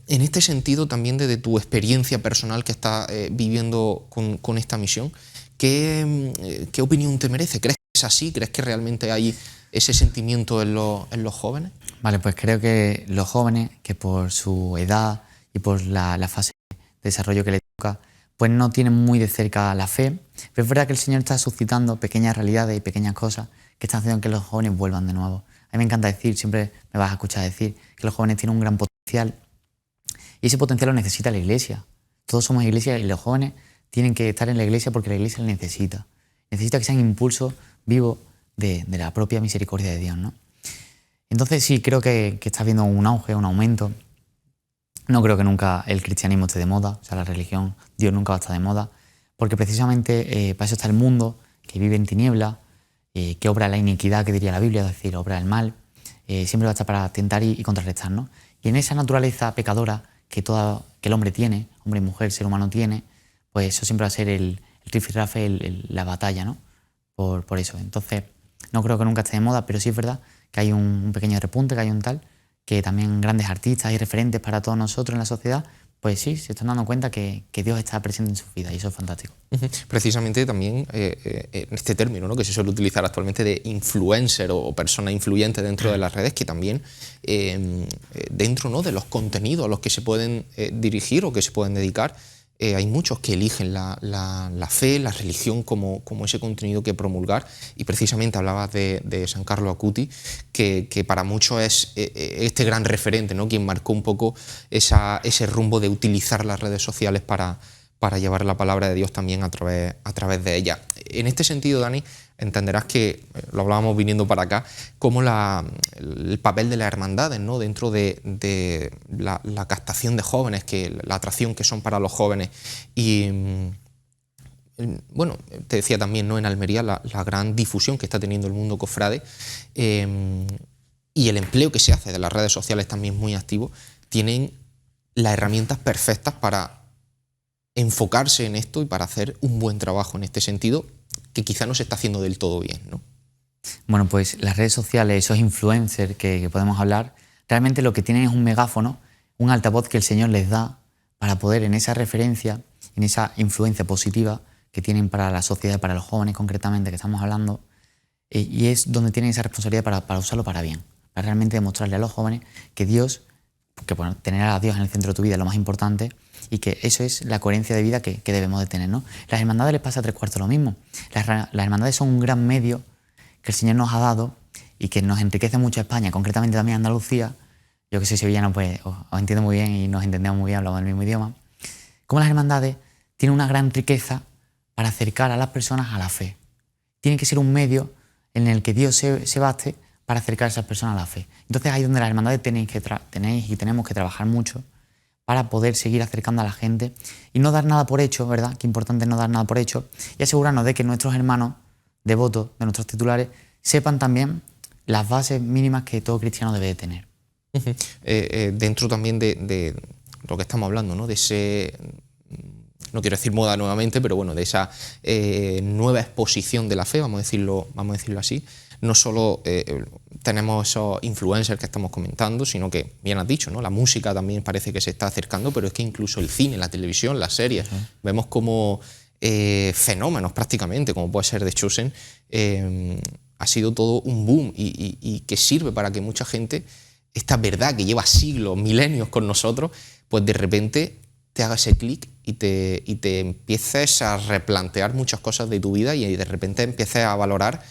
En este sentido, también desde tu experiencia personal que estás viviendo con esta misión, ¿qué opinión te merece? ¿Crees que es así? ¿Crees que realmente hay ese sentimiento en los jóvenes? Vale, pues creo que los jóvenes, que por su edad y por la fase de desarrollo que les toca, pues no tienen muy de cerca la fe, pero es verdad que el Señor está suscitando pequeñas realidades y pequeñas cosas que están haciendo que los jóvenes vuelvan de nuevo. A mí me encanta decir, siempre me vas a escuchar decir, que los jóvenes tienen un gran potencial y ese potencial lo necesita la Iglesia. Todos somos Iglesia y los jóvenes tienen que estar en la Iglesia porque la Iglesia lo necesita. Necesita que sean impulsos vivos de la propia misericordia de Dios, ¿no? Entonces sí, creo que está habiendo un auge, un aumento. No creo que nunca el cristianismo esté de moda, o sea, la religión, Dios nunca va a estar de moda, porque precisamente para eso está el mundo, que vive en tinieblas, que obra la iniquidad, que diría la Biblia, es decir, obra el mal, siempre va a estar para tentar y contrarrestar, ¿no? Y en esa naturaleza pecadora que el hombre tiene, hombre y mujer, ser humano tiene, pues eso siempre va a ser el rifirrafe, la batalla, ¿no? Por eso. Entonces, no creo que nunca esté de moda, pero sí es verdad que hay un pequeño repunte, que hay un tal, que también grandes artistas y referentes para todos nosotros en la sociedad, pues sí, se están dando cuenta que Dios está presente en su vida y eso es fantástico. Precisamente también en este término, ¿no?, que se suele utilizar actualmente de influencer o persona influyente dentro de las redes, que también dentro, ¿no?, de los contenidos a los que se pueden dirigir o que se pueden dedicar, hay muchos que eligen la fe, la religión como ese contenido que promulgar, y precisamente hablabas de San Carlo Acuti, que para muchos es este gran referente, ¿no?, quien marcó un poco ese rumbo de utilizar las redes sociales para llevar la palabra de Dios también a través de ella. En este sentido, Dani, entenderás que, lo hablábamos viniendo para acá, como el papel de las hermandades, ¿no?, dentro de la captación de jóvenes, la atracción que son para los jóvenes. Y bueno, te decía también, ¿no?, en Almería la gran difusión que está teniendo el mundo cofrade y el empleo que se hace de las redes sociales también muy activo, tienen las herramientas perfectas para enfocarse en esto y para hacer un buen trabajo en este sentido, que quizá no se está haciendo del todo bien, ¿no? Bueno, pues las redes sociales, esos influencers que podemos hablar, realmente lo que tienen es un megáfono, un altavoz que el Señor les da para poder, en esa referencia, en esa influencia positiva que tienen para la sociedad, para los jóvenes concretamente que estamos hablando, y es donde tienen esa responsabilidad para usarlo para bien, para realmente demostrarle a los jóvenes que Dios, que bueno, tener a Dios en el centro de tu vida es lo más importante, y que eso es la coherencia de vida que debemos de tener, ¿no? Las hermandades les pasa 3/4 lo mismo. Las hermandades son un gran medio que el Señor nos ha dado y que nos enriquece mucho a España, concretamente también a Andalucía. Yo que soy sevillano, pues os entiendo muy bien y nos entendemos muy bien, hablamos el mismo idioma. Como las hermandades tienen una gran riqueza para acercar a las personas a la fe. Tiene que ser un medio en el que Dios se baste para acercar a esas personas a la fe. Entonces ahí es donde las hermandades tenéis y tenemos que trabajar mucho para poder seguir acercando a la gente y no dar nada por hecho, ¿verdad? Qué importante es no dar nada por hecho, y asegurarnos de que nuestros hermanos devotos, de nuestros titulares, sepan también las bases mínimas que todo cristiano debe de tener. Dentro también de lo que estamos hablando, ¿no?, de ese, no quiero decir moda nuevamente, pero bueno, de esa nueva exposición de la fe, vamos a decirlo así. No solo tenemos esos influencers que estamos comentando, sino que, bien has dicho, ¿no?, la música también parece que se está acercando, pero es que incluso el cine, la televisión, las series, vemos como fenómenos prácticamente, como puede ser The Chosen, ha sido todo un boom y que sirve para que mucha gente, esta verdad que lleva siglos, milenios con nosotros, pues de repente te haga ese clic y te empieces a replantear muchas cosas de tu vida y de repente empieces a valorar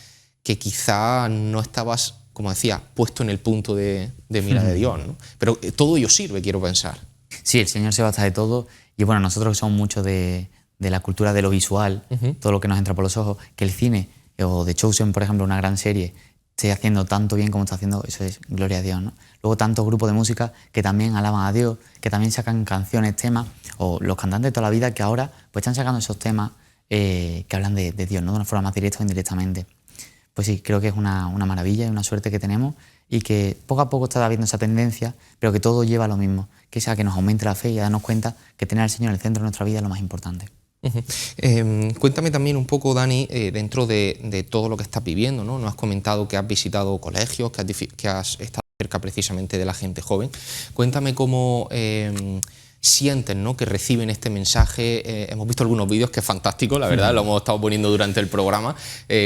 que quizá no estabas, como decía, puesto en el punto de mira de Dios, ¿no? Pero todo ello sirve, quiero pensar. Sí, el Señor se basta de todo, y bueno, nosotros que somos mucho de la cultura de lo visual, todo lo que nos entra por los ojos, que el cine o The Chosen, por ejemplo, una gran serie, esté haciendo tanto bien como está haciendo, eso es gloria a Dios, ¿no? Luego tantos grupos de música que también alaban a Dios, que también sacan canciones, temas, o los cantantes de toda la vida que ahora pues están sacando esos temas que hablan de Dios, ¿no?, de una forma más directa o indirectamente. Pues sí, creo que es una maravilla y una suerte que tenemos, y que poco a poco está habiendo esa tendencia, pero que todo lleva a lo mismo, que es a que nos aumente la fe y a darnos cuenta que tener al Señor en el centro de nuestra vida es lo más importante. Cuéntame también un poco, Dani, dentro de todo lo que estás viviendo, ¿no? Nos has comentado que has visitado colegios, que has estado cerca precisamente de la gente joven. Cuéntame cómo sienten, ¿no?, que reciben este mensaje. Hemos visto algunos vídeos que es fantástico, la verdad, lo hemos estado poniendo durante el programa,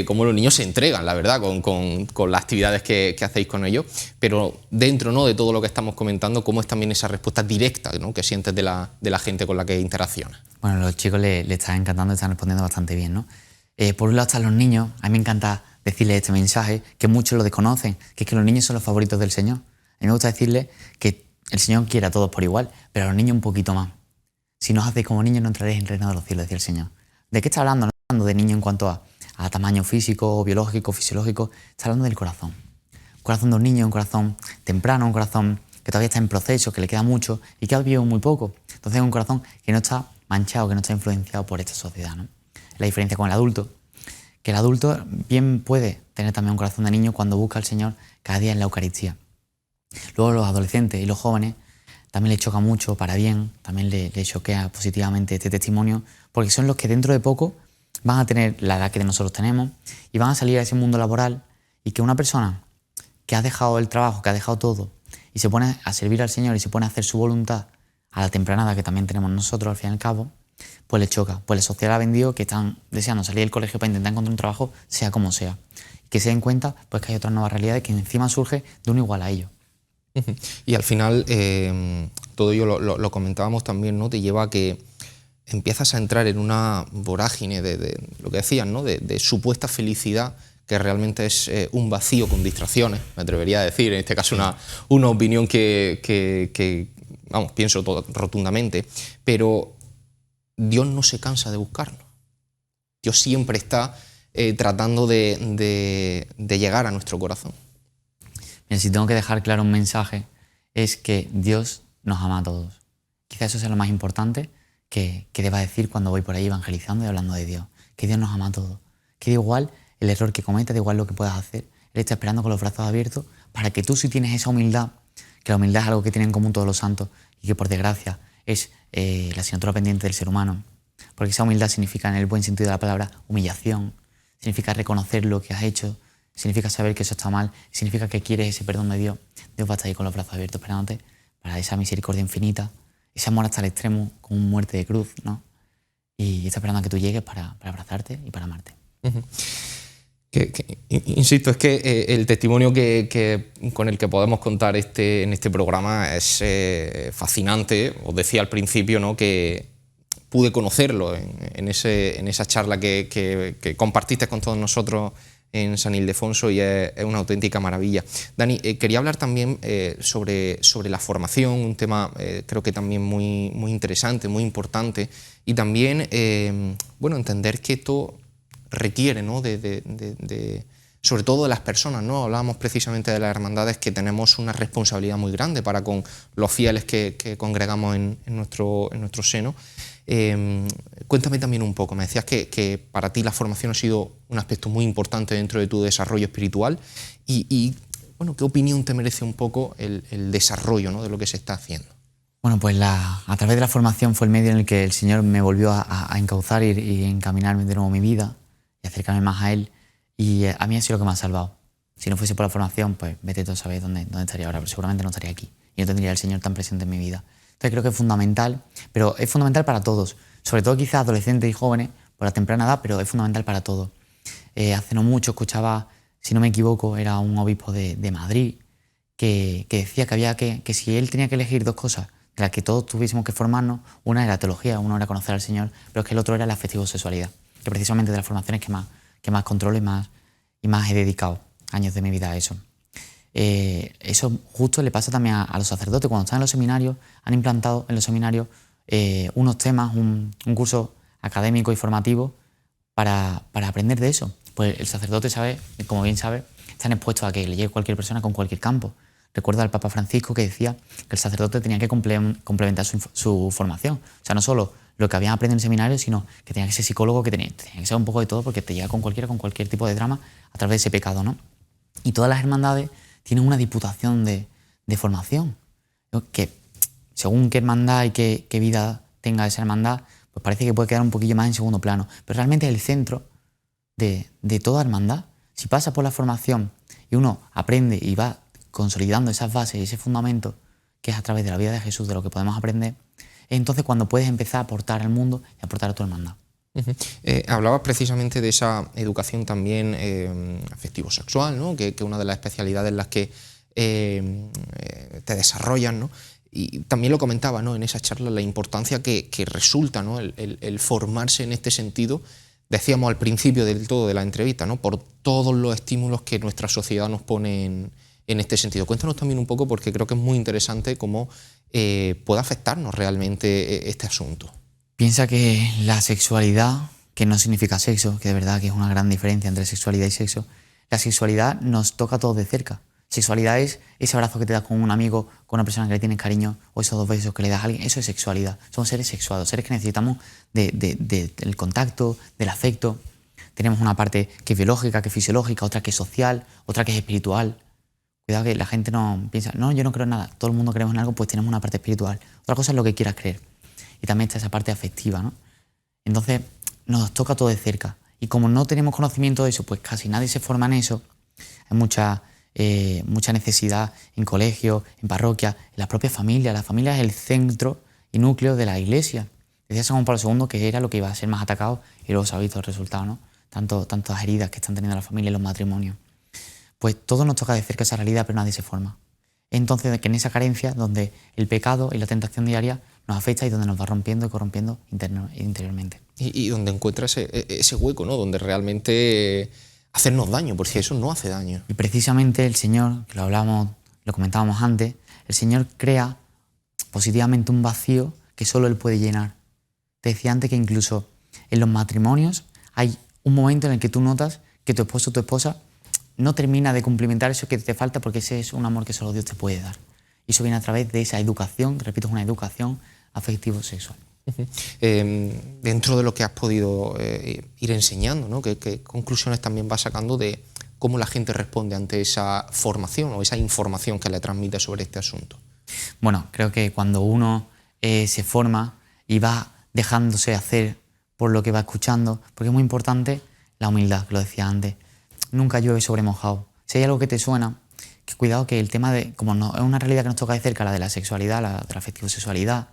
cómo los niños se entregan, la verdad, con las actividades que hacéis con ellos, pero dentro, ¿no?, de todo lo que estamos comentando, cómo es también esa respuesta directa, ¿no?, que sientes de la gente con la que interaccionas. Bueno, a los chicos les está encantando, están respondiendo bastante bien, ¿no? Por un lado están los niños. A mí me encanta decirles este mensaje, que muchos lo desconocen, que es que los niños son los favoritos del Señor. A mí me gusta decirles que el Señor quiere a todos por igual, pero a los niños un poquito más. Si no os hacéis como niños, no entraréis en el reino de los cielos, decía el Señor. ¿De qué está hablando? No está hablando de niños en cuanto a a tamaño físico, biológico, fisiológico, está hablando del corazón. Un corazón de un niño, un corazón temprano, un corazón que todavía está en proceso, que le queda mucho y que ha vivido muy poco. Entonces es un corazón que no está manchado, que no está influenciado por esta sociedad, ¿no? La diferencia con el adulto, que el adulto bien puede tener también un corazón de niño cuando busca al Señor cada día en la Eucaristía. Luego los adolescentes y los jóvenes también les choca mucho para bien, también les choquea positivamente este testimonio, porque son los que dentro de poco van a tener la edad que nosotros tenemos y van a salir a ese mundo laboral, y que una persona que ha dejado el trabajo, que ha dejado todo y se pone a servir al Señor y se pone a hacer su voluntad a la temprana edad que también tenemos nosotros al fin y al cabo, pues les choca, pues les sociedad ha vendido que están deseando salir del colegio para intentar encontrar un trabajo, sea como sea. Que se den cuenta pues que hay otras nuevas realidades que encima surge de uno igual a ellos. Y al final, todo ello lo comentábamos también, ¿no? Te lleva a que empiezas a entrar en una vorágine de lo que decían, ¿no? De supuesta felicidad, que realmente es un vacío con distracciones, me atrevería a decir, en este caso una opinión que vamos, pienso rotundamente, pero Dios no se cansa de buscarnos. Dios siempre está tratando de llegar a nuestro corazón. Mira, si tengo que dejar claro un mensaje, es que Dios nos ama a todos. Quizás eso sea lo más importante que deba decir cuando voy por ahí evangelizando y hablando de Dios. Que Dios nos ama a todos. Que da igual el error que cometas, da igual lo que puedas hacer. Él está esperando con los brazos abiertos para que tú, si tienes esa humildad, que la humildad es algo que tienen en común todos los santos y que por desgracia es la asignatura pendiente del ser humano. Porque esa humildad significa, en el buen sentido de la palabra, humillación. Significa reconocer lo que has hecho. Significa saber que eso está mal, significa que quieres ese perdón de Dios. Dios va a estar ahí con los brazos abiertos esperándote para esa misericordia infinita, ese amor hasta el extremo, con una muerte de cruz, ¿no? Y está esperando a que tú llegues para abrazarte y para amarte. Insisto, es que el testimonio con el que podemos contar en este programa es fascinante. Os decía al principio, ¿no?, que pude conocerlo en esa charla que compartiste con todos nosotros en San Ildefonso, y es una auténtica maravilla. Dani, quería hablar también sobre la formación, un tema creo que también muy, muy interesante, muy importante, y también entender que esto requiere, ¿no?, sobre todo de las personas, ¿no? Hablábamos precisamente de las hermandades, que tenemos una responsabilidad muy grande para con los fieles que congregamos en nuestro seno. Cuéntame también un poco, me decías que para ti la formación ha sido un aspecto muy importante dentro de tu desarrollo espiritual, y ¿qué opinión te merece un poco el desarrollo, ¿no?, de lo que se está haciendo? Bueno, pues a través de la formación fue el medio en el que el Señor me volvió a encauzar y encaminarme de nuevo mi vida y acercarme más a Él, y a mí ha sido lo que me ha salvado. Si no fuese por la formación, pues vete tú a saber dónde estaría ahora, pero seguramente no estaría aquí y no tendría al Señor tan presente en mi vida. Entonces creo que es fundamental, pero es fundamental para todos, sobre todo quizás adolescentes y jóvenes por la temprana edad, pero es fundamental para todos. Hace no mucho escuchaba, si no me equivoco, era un obispo de Madrid que decía que si él tenía que elegir dos cosas de las que todos tuviésemos que formarnos, una era teología, uno era conocer al Señor, pero es que el otro era la afectivo-sexualidad, que precisamente de las formaciones que más controlo y más he dedicado años de mi vida a eso. Eso justo le pasa también a los sacerdotes. Cuando están en los seminarios, han implantado en los seminarios unos temas, un curso académico y formativo para aprender de eso. Pues el sacerdote sabe, como bien sabe, están expuestos a que le llegue cualquier persona con cualquier campo. Recuerdo al Papa Francisco que decía que el sacerdote tenía que complementar su formación. O sea, no solo lo que habían aprendido en el seminario, sino que tenía que ser psicólogo, que tenía que ser un poco de todo, porque te llega con cualquier tipo de drama a través de ese pecado, ¿no? Y todas las hermandades tienen una diputación de formación, ¿no?, que según qué hermandad y qué vida tenga esa hermandad, pues parece que puede quedar un poquillo más en segundo plano. Pero realmente es el centro de toda hermandad. Si pasa por la formación y uno aprende y va consolidando esas bases y ese fundamento, que es a través de la vida de Jesús, de lo que podemos aprender, es entonces cuando puedes empezar a aportar al mundo y aportar a tu hermandad. Hablabas precisamente de esa educación también afectivo-sexual, ¿no?, que es una de las especialidades en las que te desarrollan, ¿no? Y también lo comentaba, ¿no?, en esa charla, la importancia que resulta, ¿no?, el formarse en este sentido. Decíamos al principio del todo de la entrevista, ¿no?, por todos los estímulos que nuestra sociedad nos pone en este sentido. Cuéntanos también un poco, porque creo que es muy interesante cómo puede afectarnos realmente este asunto. Piensa que la sexualidad que no significa sexo, que de verdad que es una gran diferencia entre sexualidad y sexo. La sexualidad nos toca a todos de cerca. Sexualidad es ese abrazo que te das con un amigo, con una persona que le tienes cariño, o esos 2 besos que le das a alguien. Eso es sexualidad. Somos seres sexuados, seres que necesitamos del contacto, del afecto. Tenemos una parte que es biológica, que es fisiológica, otra que es social, otra que es espiritual. Cuidado que la gente no piensa, no, yo no creo en nada, todo el mundo creemos en algo, pues tenemos una parte espiritual. Otra cosa es lo que quieras creer. Y también está esa parte afectiva, ¿no? Entonces, nos toca todo de cerca. Y como no tenemos conocimiento de eso, pues casi nadie se forma en eso. Hay mucha necesidad en colegios, en parroquias, en las propias familias. La familia es el centro y núcleo de la Iglesia. Decía San Juan Pablo II que era lo que iba a ser más atacado y luego se ha visto el resultado, ¿no? Tantas heridas que están teniendo las familias y los matrimonios. Pues todo nos toca de cerca esa realidad, pero nadie se forma. Entonces, que en esa carencia, donde el pecado y la tentación diaria nos afecta y donde nos va rompiendo y corrompiendo interiormente. Y donde encuentra ese hueco, ¿no? Donde realmente hacernos daño, porque eso no hace daño. Y precisamente el Señor, que lo comentábamos antes, el Señor crea positivamente un vacío que solo Él puede llenar. Te decía antes que incluso en los matrimonios hay un momento en el que tú notas que tu esposo o tu esposa no termina de cumplimentar eso que te falta, porque ese es un amor que solo Dios te puede dar. Y eso viene a través de esa educación, repito, es una educación afectivo-sexual. Dentro de lo que has podido ir enseñando, ¿no? ¿Qué conclusiones también vas sacando de cómo la gente responde ante esa formación o esa información que le transmite sobre este asunto? Bueno, creo que cuando uno se forma y va dejándose hacer por lo que va escuchando, porque es muy importante la humildad, que lo decía antes. Nunca llueve sobre mojado. Si hay algo que te suena, que cuidado que el tema de, como no, es una realidad que nos toca de cerca, la de la sexualidad, la de la afectivo-sexualidad,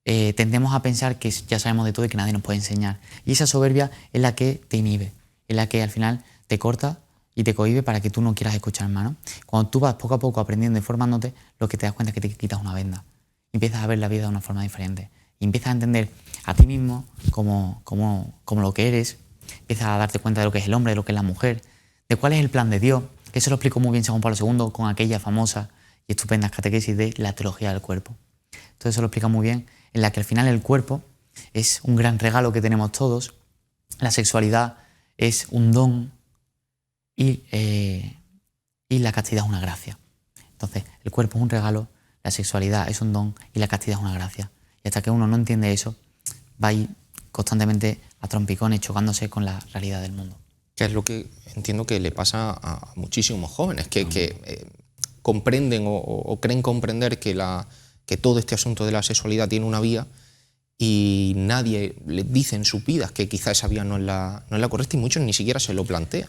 tendemos a pensar que ya sabemos de todo y que nadie nos puede enseñar. Y esa soberbia es la que te inhibe, es la que al final te corta y te cohíbe para que tú no quieras escuchar más, ¿no? Cuando tú vas poco a poco aprendiendo y formándote, lo que te das cuenta es que te quitas una venda. Empiezas a ver la vida de una forma diferente. Y empiezas a entender a ti mismo como lo que eres. Empiezas a darte cuenta de lo que es el hombre, de lo que es la mujer, de cuál es el plan de Dios, que eso lo explicó muy bien San Juan Pablo II con aquella famosa y estupenda catequesis de la teología del cuerpo. Todo eso lo explica muy bien, en la que al final el cuerpo es un gran regalo que tenemos todos, la sexualidad es un don y la castidad es una gracia. Entonces, el cuerpo es un regalo, la sexualidad es un don y la castidad es una gracia. Y hasta que uno no entiende eso, va a ir constantemente a trompicones chocándose con la realidad del mundo. Que es lo que entiendo que le pasa a muchísimos jóvenes, que comprenden o creen comprender que todo este asunto de la sexualidad tiene una vía y nadie les dice en sus vidas que quizá esa vía no es la correcta y muchos ni siquiera se lo plantean.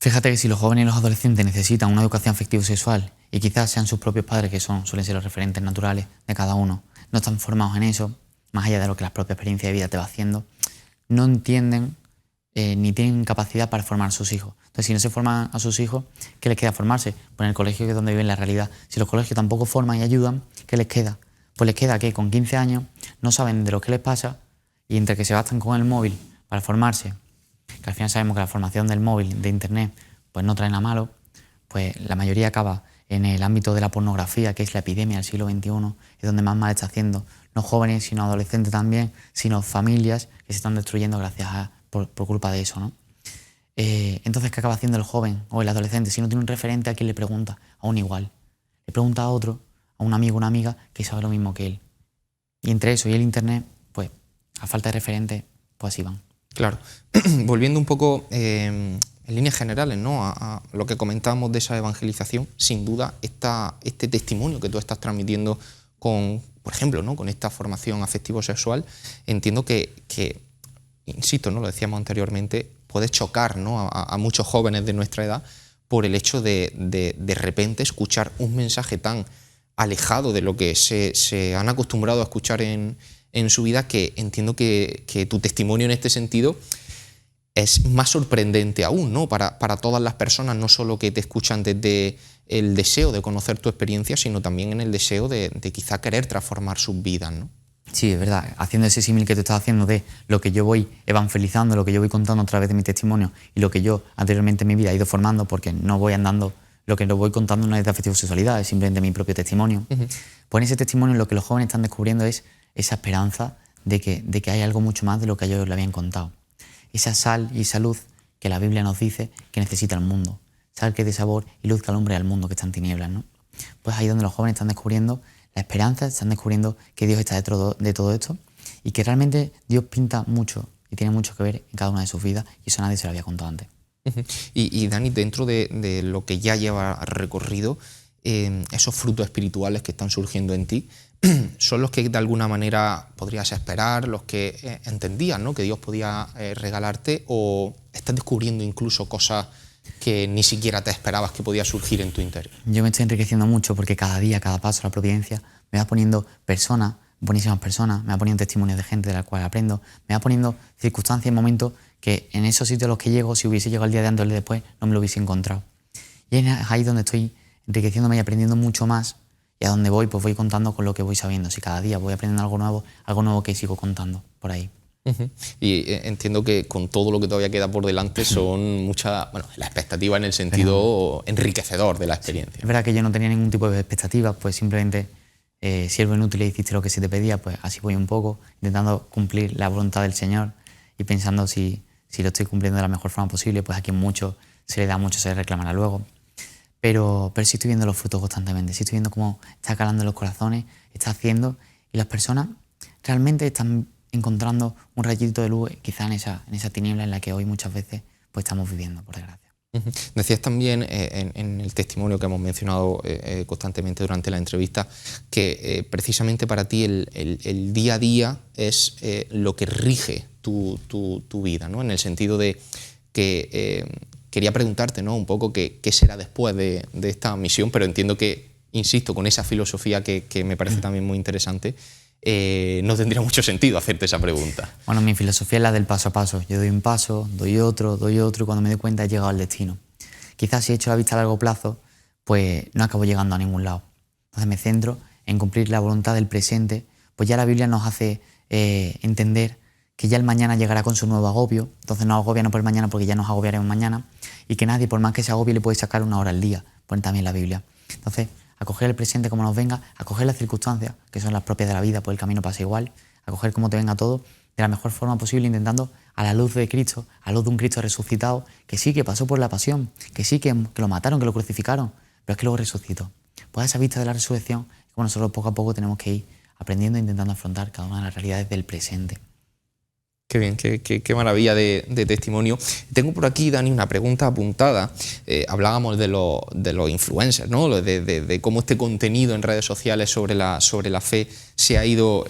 Fíjate que si los jóvenes y los adolescentes necesitan una educación afectivo-sexual y quizás sean sus propios padres, que suelen ser los referentes naturales de cada uno, no están formados en eso, más allá de lo que la propia experiencia de vida te va haciendo, no entienden ni tienen capacidad para formar a sus hijos. Entonces, si no se forman a sus hijos, ¿qué les queda formarse? Pues en el colegio, que es donde viven la realidad. Si los colegios tampoco forman y ayudan, ¿qué les queda? Pues les queda que con 15 años no saben de lo que les pasa y entre que se gastan con el móvil para formarse, que al final sabemos que la formación del móvil, de internet, pues no trae nada malo, pues la mayoría acaba en el ámbito de la pornografía, que es la epidemia del siglo XXI, es donde más mal está haciendo, no jóvenes, sino adolescentes también, sino familias que se están destruyendo por culpa de eso, ¿no? Entonces, ¿qué acaba haciendo el joven o el adolescente? Si no tiene un referente, ¿a quién le pregunta? A un igual. Le pregunta a otro, a un amigo, una amiga, que sabe lo mismo que él. Y entre eso y el internet, pues, a falta de referente, pues así van. Claro. Volviendo un poco en líneas generales, ¿no? a lo que comentábamos de esa evangelización, sin duda este testimonio que tú estás transmitiendo con, por ejemplo, ¿no? con esta formación afectivo-sexual, entiendo que insisto, ¿no? Lo decíamos anteriormente, puede chocar, ¿no? a muchos jóvenes de nuestra edad por el hecho de repente escuchar un mensaje tan alejado de lo que se han acostumbrado a escuchar en su vida, que entiendo que tu testimonio en este sentido es más sorprendente aún, ¿no? Para todas las personas, no solo que te escuchan desde el deseo de conocer tu experiencia, sino también en el deseo de quizá querer transformar sus vidas, ¿no? Sí, es verdad, haciendo ese símil que tú estás haciendo de lo que yo voy evangelizando, lo que yo voy contando a través de mi testimonio y lo que yo anteriormente en mi vida he ido formando, porque no voy andando, lo que lo voy contando no es de afectivo-sexualidad, es simplemente mi propio testimonio. Uh-huh. Pues en ese testimonio lo que los jóvenes están descubriendo es esa esperanza de que hay algo mucho más de lo que ellos le habían contado. esa sal y esa luz que la Biblia nos dice que necesita el mundo. Sal que dé sabor y luz que alumbre al mundo que está en tinieblas, ¿no? Pues ahí donde los jóvenes están descubriendo la esperanza, están descubriendo que Dios está detrás de todo esto y que realmente Dios pinta mucho y tiene mucho que ver en cada una de sus vidas, y eso nadie se lo había contado antes. Y Dani, dentro de lo que ya lleva recorrido, esos frutos espirituales que están surgiendo en ti, ¿son los que de alguna manera podrías esperar, los que entendías, ¿no?, que Dios podía regalarte, o estás descubriendo incluso cosas que ni siquiera te esperabas que podía surgir en tu interior? Yo me estoy enriqueciendo mucho porque cada día, cada paso, la providencia me va poniendo personas, buenísimas personas, me va poniendo testimonios de gente de la cual aprendo, me va poniendo circunstancias y momentos que en esos sitios a los que llego, si hubiese llegado el día de antes o el de después, no me lo hubiese encontrado. Y es ahí donde estoy enriqueciéndome y aprendiendo mucho más, y a donde voy, pues voy contando con lo que voy sabiendo. Si cada día voy aprendiendo algo nuevo que sigo contando por ahí. Y entiendo que con todo lo que todavía queda por delante son muchas, bueno, la expectativa en el sentido enriquecedor de la experiencia. Es verdad que yo no tenía ningún tipo de expectativas, pues simplemente siervo inútil y hiciste lo que se te pedía, pues así voy un poco, intentando cumplir la voluntad del Señor y pensando si lo estoy cumpliendo de la mejor forma posible, pues a quien mucho se le da, mucho se le reclamará luego. Pero sí estoy viendo los frutos constantemente, sí estoy viendo cómo está calando en los corazones, está haciendo, y las personas realmente están encontrando un rayito de luz quizá en esa tiniebla en la que hoy muchas veces pues estamos viviendo, por desgracia. Decías también en el testimonio que hemos mencionado constantemente durante la entrevista que precisamente para ti el día a día es lo que rige tu vida, ¿no? En el sentido de que quería preguntarte, ¿no?, un poco qué será después de esta misión, pero entiendo que, insisto, con esa filosofía que me parece también muy interesante, no tendría mucho sentido hacerte esa pregunta. Bueno, mi filosofía es la del paso a paso. Yo doy un paso, doy otro, y cuando me doy cuenta he llegado al destino. Quizás si he hecho la vista a largo plazo, pues no acabo llegando a ningún lado. Entonces me centro en cumplir la voluntad del presente, pues ya la Biblia nos hace entender que ya el mañana llegará con su nuevo agobio, entonces no agobiarnos por el mañana porque ya nos agobiaremos mañana, y que nadie, por más que se agobie, le puede sacar una hora al día, pone también la Biblia. Entonces, acoger el presente como nos venga, acoger las circunstancias, que son las propias de la vida, pues el camino pasa igual, acoger como te venga todo, de la mejor forma posible, intentando a la luz de Cristo, a la luz de un Cristo resucitado, que sí, que pasó por la pasión, que sí, que lo mataron, que lo crucificaron, pero es que luego resucitó. Pues a esa vista de la resurrección, bueno, nosotros poco a poco tenemos que ir aprendiendo e intentando afrontar cada una de las realidades del presente. Qué bien, qué maravilla de testimonio. Tengo por aquí, Dani, una pregunta apuntada. Hablábamos de los influencers, ¿no?, de cómo este contenido en redes sociales sobre la fe se ha ido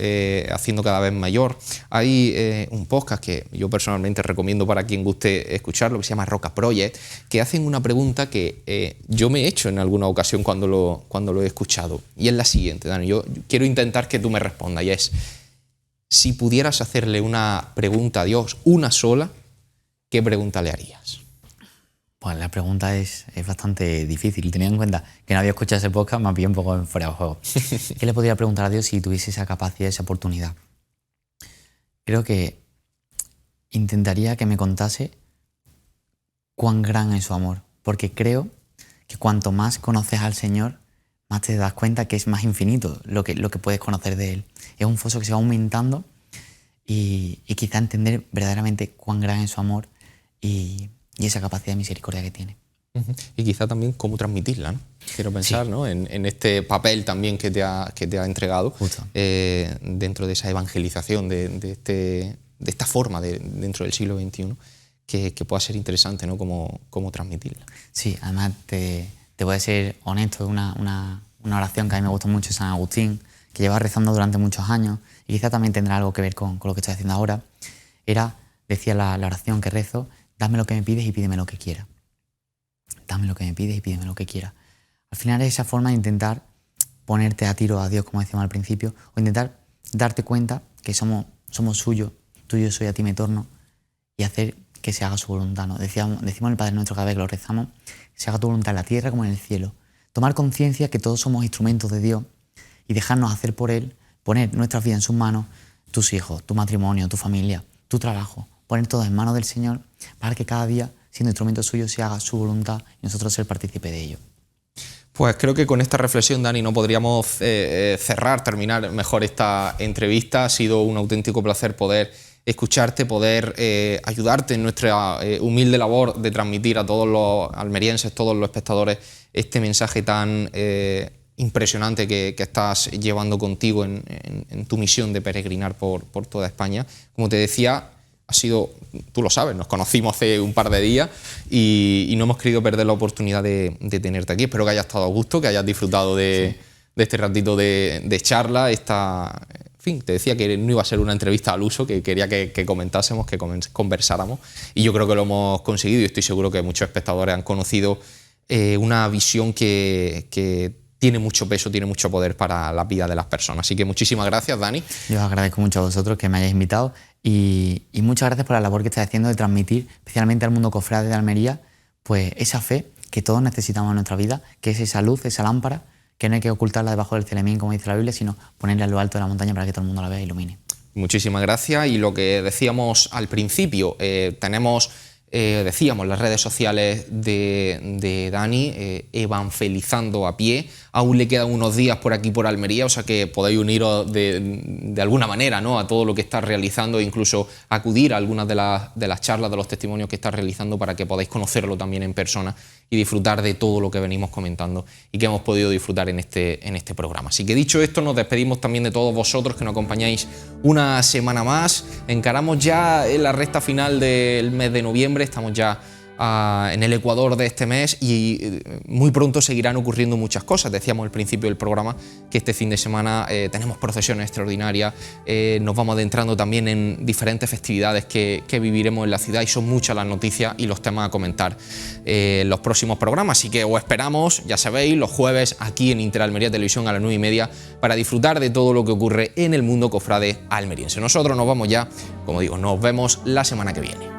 haciendo cada vez mayor. Hay un podcast que yo personalmente recomiendo para quien guste escucharlo, que se llama Roca Project, que hacen una pregunta que yo me he hecho en alguna ocasión cuando lo he escuchado. Y es la siguiente, Dani. Yo quiero intentar que tú me respondas, y es: si pudieras hacerle una pregunta a Dios, una sola, ¿qué pregunta le harías? Pues la pregunta es bastante difícil, teniendo en cuenta que no había escuchado ese podcast, me pillé un poco fuera de juego. ¿Qué le podría preguntar a Dios si tuviese esa capacidad, esa oportunidad? Creo que intentaría que me contase cuán gran es su amor, porque creo que cuanto más conoces al Señor, más te das cuenta que es más infinito lo que puedes conocer de Él. Es un foso que se va aumentando y quizá entender verdaderamente cuán gran es su amor y esa capacidad de misericordia que tiene. Y quizá también cómo transmitirla, ¿no? Quiero pensar, sí, ¿no?, en este papel también que te ha entregado dentro de esa evangelización, de esta forma dentro del siglo XXI, que pueda ser interesante, ¿no?, cómo transmitirla. Sí, además te voy a ser honesto, una oración que a mí me gustó mucho, San Agustín, que lleva rezando durante muchos años, y quizá también tendrá algo que ver con lo que estoy haciendo ahora. Decía la oración que rezo: dame lo que me pides y pídeme lo que quiera. Dame lo que me pides y pídeme lo que quiera. Al final es esa forma de intentar ponerte a tiro a Dios, como decíamos al principio, o intentar darte cuenta que somos suyos, tuyo soy, a ti me torno, y hacer que se haga su voluntad, ¿no? Decimos en el Padre Nuestro cada vez que lo rezamos: que se haga tu voluntad en la tierra como en el cielo. Tomar conciencia que todos somos instrumentos de Dios y dejarnos hacer por Él, poner nuestras vidas en sus manos, tus hijos, tu matrimonio, tu familia, tu trabajo, poner todo en manos del Señor para que cada día, siendo instrumento suyo, se haga su voluntad y nosotros ser partícipe de ello. Pues creo que con esta reflexión, Dani, no podríamos terminar mejor esta entrevista. Ha sido un auténtico placer poder escucharte, poder ayudarte en nuestra humilde labor de transmitir a todos los almerienses, todos los espectadores, este mensaje tan impresionante que estás llevando contigo en tu misión de peregrinar por toda España. Como te decía, ha sido, tú lo sabes, nos conocimos hace un par de días y no hemos querido perder la oportunidad de tenerte aquí. Espero que hayas estado a gusto, que hayas disfrutado de este ratito de charla. En fin, te decía que no iba a ser una entrevista al uso, que quería que comentásemos, que conversáramos, y yo creo que lo hemos conseguido, y estoy seguro que muchos espectadores han conocido una visión que tiene mucho peso, tiene mucho poder para la vida de las personas. Así que muchísimas gracias, Dani. Yo os agradezco mucho a vosotros que me hayáis invitado y muchas gracias por la labor que estáis haciendo de transmitir, especialmente al mundo cofrade de Almería, pues esa fe que todos necesitamos en nuestra vida, que es esa luz, esa lámpara, que no hay que ocultarla debajo del celemín, como dice la Biblia, sino ponerla en lo alto de la montaña para que todo el mundo la vea e ilumine. Muchísimas gracias. Y lo que decíamos al principio, tenemos... decíamos, las redes sociales de Dani, evangelizando a pie. Aún le quedan unos días por aquí, por Almería, o sea que podéis uniros de alguna manera, ¿no?, a todo lo que está realizando e incluso acudir a algunas de las charlas, de los testimonios que está realizando, para que podáis conocerlo también en persona y disfrutar de todo lo que venimos comentando y que hemos podido disfrutar en este programa. Así que dicho esto, nos despedimos también de todos vosotros que nos acompañáis una semana más. Encaramos ya en la recta final del mes de noviembre, estamos ya en el ecuador de este mes y muy pronto seguirán ocurriendo muchas cosas. Decíamos al principio del programa que este fin de semana tenemos procesiones extraordinarias, nos vamos adentrando también en diferentes festividades que viviremos en la ciudad, y son muchas las noticias y los temas a comentar en los próximos programas. Así que os esperamos, ya sabéis, los jueves aquí en Interalmería Televisión a las 9:30 para disfrutar de todo lo que ocurre en el mundo cofrade almeriense. Nosotros nos vamos ya, como digo, nos vemos la semana que viene.